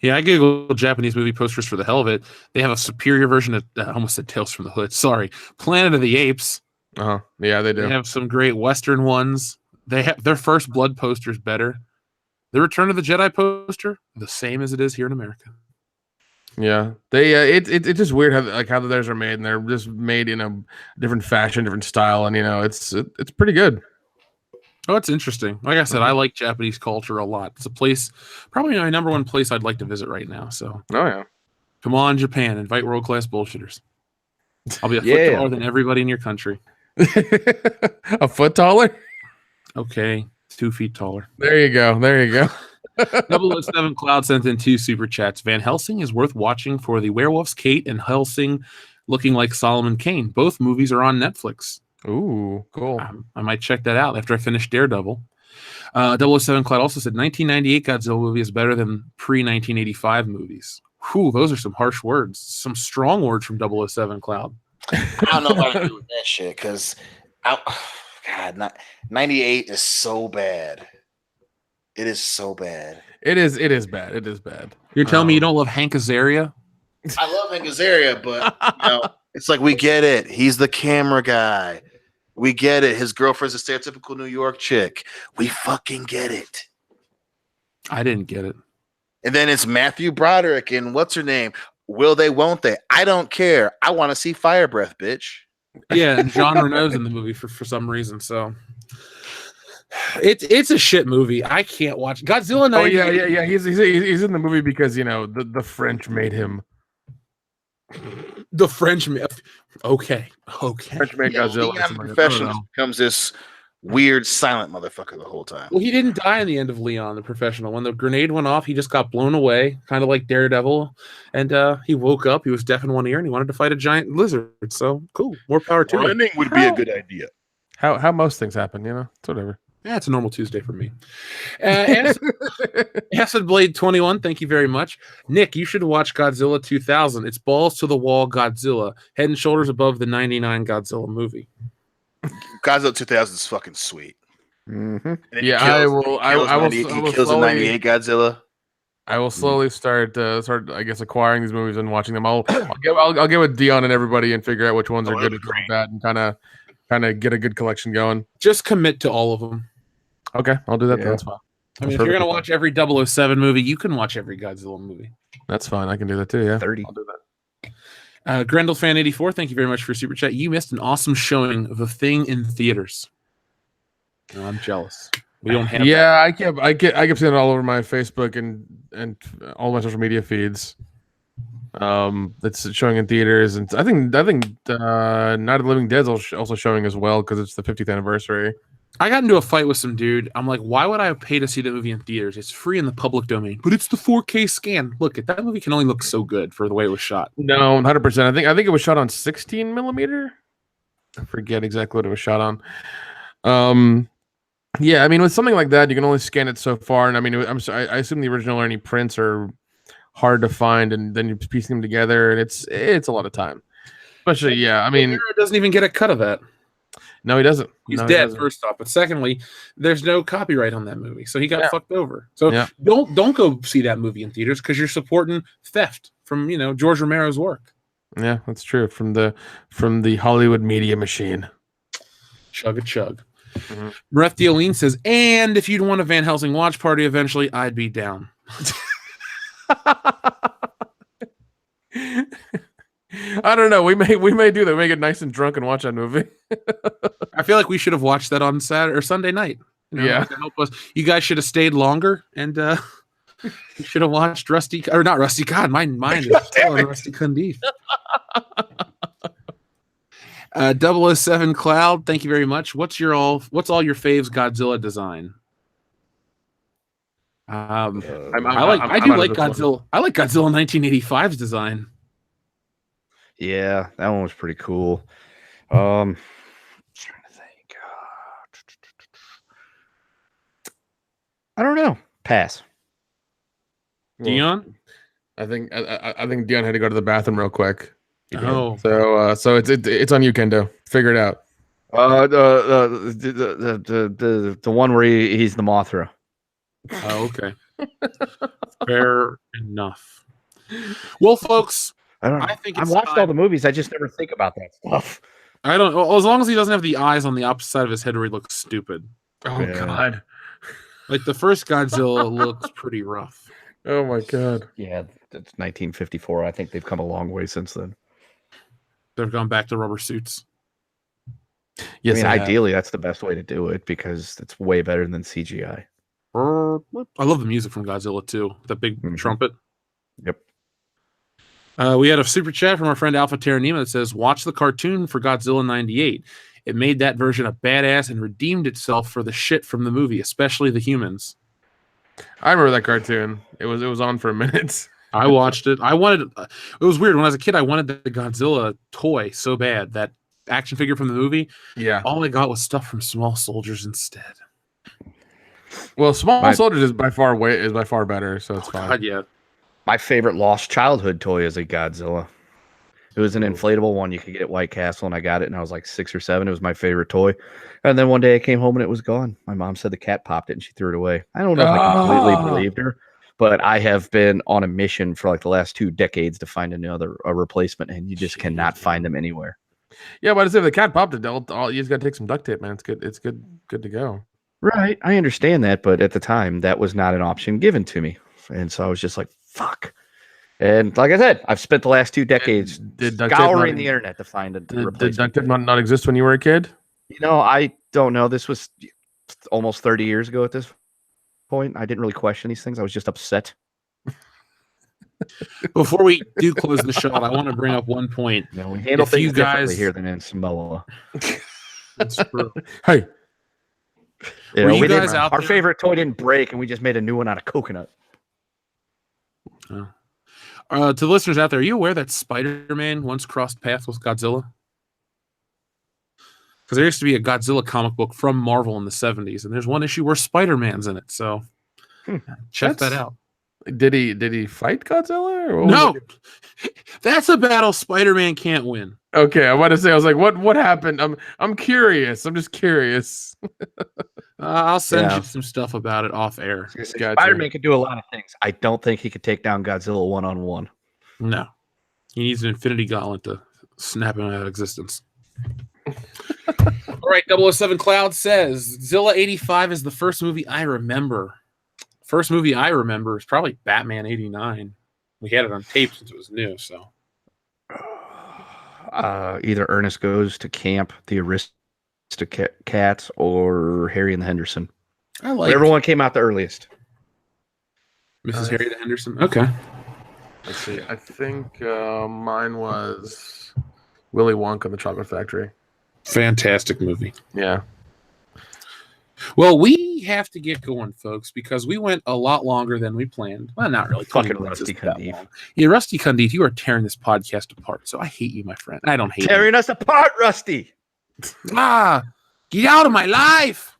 Yeah, I googled Japanese movie posters for the hell of it. They have a superior version of I almost said Tales from the Hood. Sorry, Planet of the Apes. Yeah, they do. They have some great Western ones. They have their First Blood poster's better. The Return of the Jedi poster, the same as it is here in America. Yeah, they it's just weird how theirs are made, and they're just made in a different fashion, different style, and it's pretty good. Oh, it's interesting. Like I said, I like Japanese culture a lot. It's a place, probably my number one place I'd like to visit right now. So, oh yeah, come on, Japan, invite world class bullshitters. I'll be a foot taller than everybody in your country. A foot taller? Okay, 2 feet taller. There you go. 007 Cloud sent in 2 super chats. Van Helsing is worth watching for the werewolves, Kate and Helsing looking like Solomon Kane. Both movies are on Netflix. Ooh, cool. I might check that out after I finish Daredevil. 007 Cloud also said 1998 Godzilla movie is better than pre-1985 movies. Whew, those are some harsh words. Some strong words from 007 Cloud. I don't know if I agree with that shit because, God, 98 is so bad. It is so bad. It is bad. It is bad. You're telling me you don't love Hank Azaria? I love Hank Azaria, but it's like we get it. He's the camera guy. We get it. His girlfriend's a stereotypical New York chick. We fucking get it. I didn't get it. And then it's Matthew Broderick and what's her name? Will they, won't they? I don't care. I want to see Fire Breath, bitch. Yeah, and Jean Reno's in the movie for some reason. So it's a shit movie. I can't watch Godzilla. Oh yeah. He's in the movie because the French made him. The French. Okay. French made Godzilla. Leon Professional becomes this weird silent motherfucker the whole time. Well, he didn't die in the end of Leon the Professional. When the grenade went off, he just got blown away, kind of like Daredevil. And he woke up. He was deaf in one ear, and he wanted to fight a giant lizard. So cool. More power to him. Running would be a good idea. How most things happen, it's whatever. Yeah, it's a normal Tuesday for me. Acid Blade 21, thank you very much. Nick, you should watch Godzilla 2000. It's balls to the wall Godzilla, head and shoulders above the 99 Godzilla movie. Godzilla 2000 is fucking sweet. Mm-hmm. Yeah, I will. He kills a 98 Godzilla. I will slowly start, I guess, acquiring these movies and watching them. I'll get with Dion and everybody and figure out which ones are good and bad, and kind of get a good collection going. Just commit to all of them. Okay, I'll do that. Yeah. That's fine. I mean, if you're gonna watch every 007 movie, you can watch every Godzilla movie. That's fine. I can do that too. Yeah, 30. I'll do that. Grendel fan 84, thank you very much for your super chat. You missed an awesome showing of The Thing in theaters. Oh, I'm jealous. We don't have. Yeah, that. I kept seeing it all over my Facebook and all my social media feeds. It's showing in theaters, and I think Night of the Living Dead is also showing as well because it's the 50th anniversary. I got into a fight with some dude. I'm like, why would I pay to see the movie in theaters? It's free in the public domain, but it's the 4K scan. Look, that movie can only look so good for the way it was shot. No, 100%. I think it was shot on 16 millimeter. I forget exactly what it was shot on. Yeah, I mean, with something like that, you can only scan it so far. And I mean, I assume the original or any prints are hard to find, and then you're piecing them together, and it's a lot of time. Especially, yeah. I mean, doesn't even get a cut of that. No, he doesn't. He's dead, first off. But secondly, there's no copyright on that movie, so he got fucked over. So don't go see that movie in theaters because you're supporting theft from George Romero's work. Yeah, that's true. From the Hollywood media machine. Chug a chug. Mhm. Brett Theoline says, and if you'd want a Van Helsing watch party eventually, I'd be down. I don't know. We may do that. We may get nice and drunk and watch that movie. I feel like we should have watched that on Saturday or Sunday night. Yeah. to help us. You guys should have stayed longer, and you should have watched Rusty, or not Rusty. God, my mind is still on Rusty Cundiff. 007 Cloud, thank you very much. What's all your faves Godzilla design? I do like Godzilla. I like Godzilla 1985's design. Yeah, that one was pretty cool. Trying to think. I don't know. Pass. Dion? I think Dion had to go to the bathroom real quick. Oh, So it's on you, Kendo. Figure it out. The one where he's the Mothra. oh okay. Fair enough. Well, folks, I think I've it's watched time. all the movies. I just never think about that stuff. I don't. Well, as long as he doesn't have the eyes on the opposite side of his head where he looks stupid. Oh Yeah. God. Like the first Godzilla looks pretty rough. Oh my God. Yeah, that's 1954. I think they've come a long way since then. They've gone back to rubber suits. Yes, I mean, I have. ideally, that's the best way to do it because it's way better than CGI. I love the music from Godzilla too. The big Mhm. trumpet. Yep. We had a super chat from our friend Alpha Terranima that says, "Watch the cartoon for Godzilla '98. It made that version a badass and redeemed itself for the shit from the movie, especially the humans." I remember that cartoon. It was on for a minute. I watched it. It was weird when I was a kid. I wanted the Godzilla toy so bad, that action figure from the movie. Yeah. All I got was stuff from Small Soldiers instead. Well, Small My- Soldiers is by far better, so it's fine. God, yeah. My favorite lost childhood toy is a Godzilla. It was an inflatable one you could get at White Castle, and I got it, and I was like 6 or 7. It was my favorite toy. And then one day I came home and it was gone. My mom said the cat popped it and she threw it away. I don't know if I completely believed her, but I have been on a mission for like the last 2 decades to find a replacement, and you just cannot find them anywhere. Yeah, but if the cat popped it, you just gotta take some duct tape, man. It's good. It's good to go. Right. I understand that, but at the time that was not an option given to me. And so I was just like, fuck. And like I said, I've spent the last 2 decades Did duct tape scouring not- the internet to find a Did replacement. duct tape not exist when you were a kid? You know, I don't know. This was almost 30 years ago at this point. I didn't really question these things. I was just upset. Before we do close the show, I want to bring up one point. You know, we handle If you things differently guys- here than in Samoa. That's true. Hey, You Were know, you we didn't- guys out our there- favorite toy didn't break, and we just made a new one out of coconut. To the listeners out there, are you aware that Spider-Man once crossed paths with Godzilla? Because there used to be a Godzilla comic book from Marvel in the 70s, and there's one issue where Spider-Man's in it. So check that That's- out. did he fight Godzilla? Or what was No, it? that's a battle Spider-Man can't win. Okay, I want to say I was like, what happened? I'm curious. I'm just curious. I'll send Yeah. you some stuff about it off air. Gotcha. Spider-Man could do a lot of things. I don't think he could take down Godzilla one-on-one. No, he needs an Infinity Gauntlet to snap him out of existence. All right, 007 Cloud says Zilla 85 is the first movie I remember. First movie I remember is probably Batman 89. We had it on tape since it was new, so Either Ernest Goes to Camp, The Aristocats, or Harry and the Henderson. I like Whatever one came out the earliest. Mrs. Harry the Henderson. Okay. Let's see. I think mine was Willy Wonka and the Chocolate Factory. Fantastic movie. Yeah. Well, we have to get going, folks, because we went a lot longer than we planned. Well, not really. 20 Fucking minutes Rusty isn't that Cundiff. long. Yeah, Rusty Cundiff, you are tearing this podcast apart. So I hate you, my friend. I don't hate you. Tearing us apart, Rusty. Get out of my life.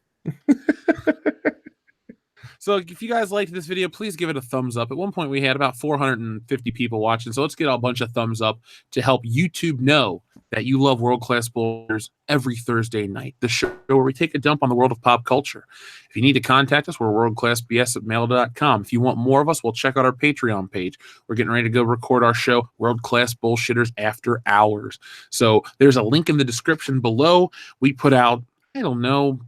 So if you guys liked this video, please give it a thumbs up. At one point, we had about 450 people watching. So let's get a bunch of thumbs up to help YouTube know that you love World Class Bowlers every Thursday night, the show where we take a dump on the world of pop culture. If you need to contact us, we're worldclassbs@mail.com. If you want more of us, we'll check out our Patreon page. We're getting ready to go record our show, World Class Bullshitters After Hours. So there's a link in the description below. We put out, I don't know,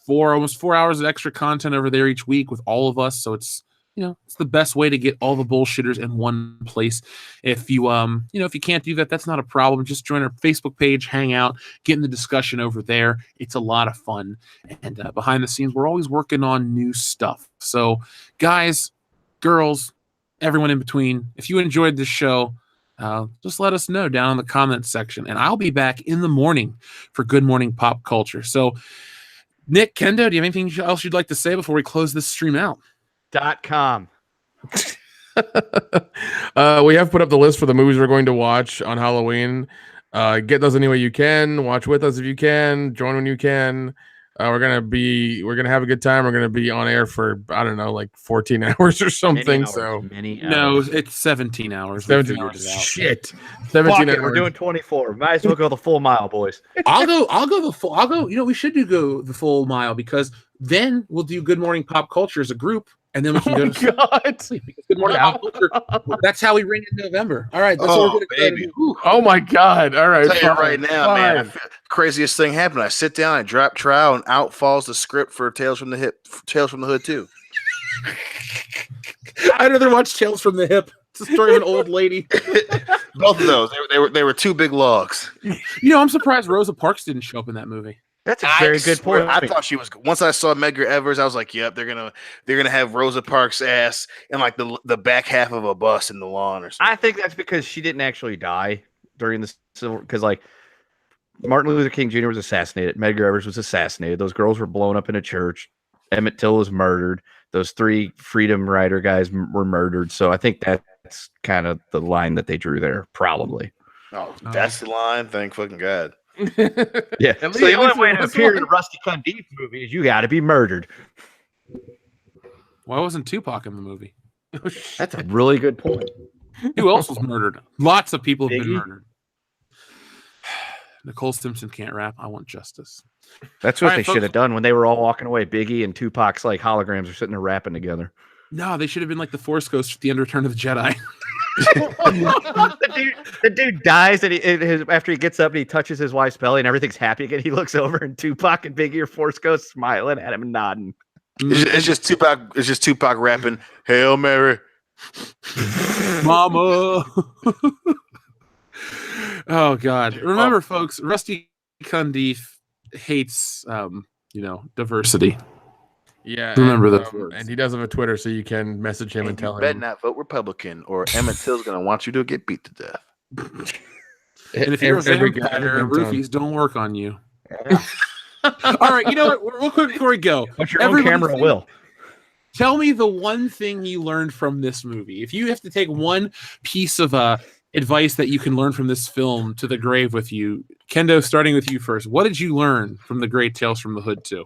almost 4 hours of extra content over there each week with all of us. So it's, it's the best way to get all the bullshitters in one place. If you, if you can't do that, that's not a problem. Just join our Facebook page, hang out, get in the discussion over there. It's a lot of fun. And behind the scenes, we're always working on new stuff. So guys, girls, everyone in between, if you enjoyed this show, just let us know down in the comments section. And I'll be back in the morning for Good Morning Pop Culture. So Nick, Kendo, do you have anything else you'd like to say before we close this stream out? .com. We have put up the list for the movies we're going to watch on Halloween. Get those any way you can. Watch with us if you can. Join when you can. We're gonna have a good time. We're gonna be on air for, I don't know, like 14 hours or something. Many hours. No, it's 17 hours. 17 hours. Shit. 17 Fuck it, hours. we're doing 24. Might as well go the full mile, boys. I'll go the full. We should go the full mile, because then we'll do Good Morning Pop Culture as a group, and then we can go to God. sleep. Because Good Morning Pop Culture, that's how we ring in November. All right, that's what we're gonna baby. do. Oh my God. All right. I'll tell you fine, right now, man. fine. Craziest thing happened. I sit down, I drop trowel, and out falls the script for Tales from the Hood 2. I'd rather watch Tales from the Hip. It's the story of an old lady. Both of those, they were two big logs. I'm surprised Rosa Parks didn't show up in that movie. That's a very good point. I thought she was. Once I saw Medgar Evers, I was like, "Yep, they're gonna have Rosa Parks' ass in like the back half of a bus in the lawn or something." I think that's because she didn't actually die during the civil. Because like Martin Luther King Jr. was assassinated, Medgar Evers was assassinated. Those girls were blown up in a church. Emmett Till was murdered. Those 3 Freedom Rider guys were murdered. So I think that's kind of the line that they drew there, probably. Oh, that's the line. Thank fucking God. Yeah. So the only way to appear in a Rusty Cundiff movie is you got to be murdered. Why wasn't Tupac in the movie? That's a really good point. Who else was murdered? Lots of people have been Biggie? murdered. Nicole Simpson can't rap. I want justice. That's what All right, they should have done when they were all walking away. Biggie and Tupac's like holograms are sitting there rapping together. No, they should have been like the Force Ghost for the end of Return of the Jedi. the dude dies and after he gets up and he touches his wife's belly and everything's happy again. He looks over and Tupac and Biggie are Force Ghost smiling at him and nodding. It's just Tupac. It's just Tupac rapping "Hail Mary." Mama. Oh God! Remember, folks, Rusty Cundiff hates, diversity. Yeah. Remember and, those words. And he does have a Twitter, so you can message him and tell You better him. not vote Republican, or Emmett Till's gonna want you to get beat to death. And if you're a vampire, roofies don't work on you. All right, you know what? Real quick before we go, But your own camera will. Tell me the one thing you learned from this movie. If you have to take one piece of advice that you can learn from this film to the grave with you, Kendo, starting with you first. What did you learn from the great Tales from the Hood 2?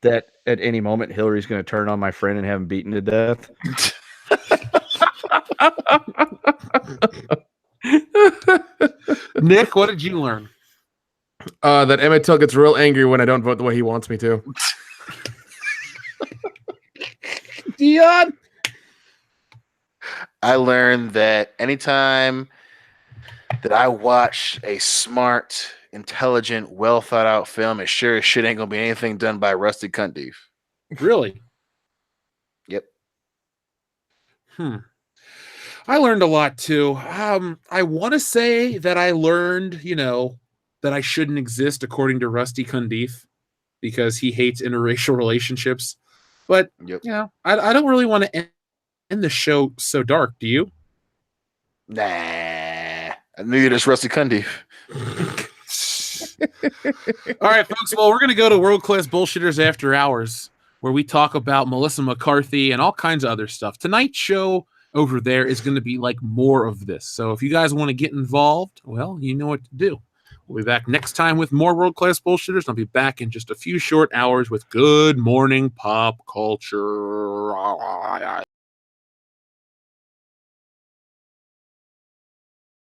That at any moment Hillary's going to turn on my friend and have him beaten to death. Nick, what did you learn? That Emmett Till gets real angry when I don't vote the way he wants me to. Dion? I learned that anytime that I watch a smart, intelligent, well thought out film, it sure as shit ain't gonna be anything done by Rusty Cundiff. Really? Yep. I learned a lot too. I want to say that I learned, that I shouldn't exist according to Rusty Cundiff because he hates interracial relationships. But Yep. I don't really want to end the show so dark. Do you? Nah. Neither does Rusty Cundiff. All right, folks. Well, we're going to go to World Class Bullshitters After Hours, where we talk about Melissa McCarthy and all kinds of other stuff. Tonight's show over there is going to be like more of this. So if you guys want to get involved, well, you know what to do. We'll be back next time with more World Class Bullshitters. I'll be back in just a few short hours with Good Morning Pop Culture.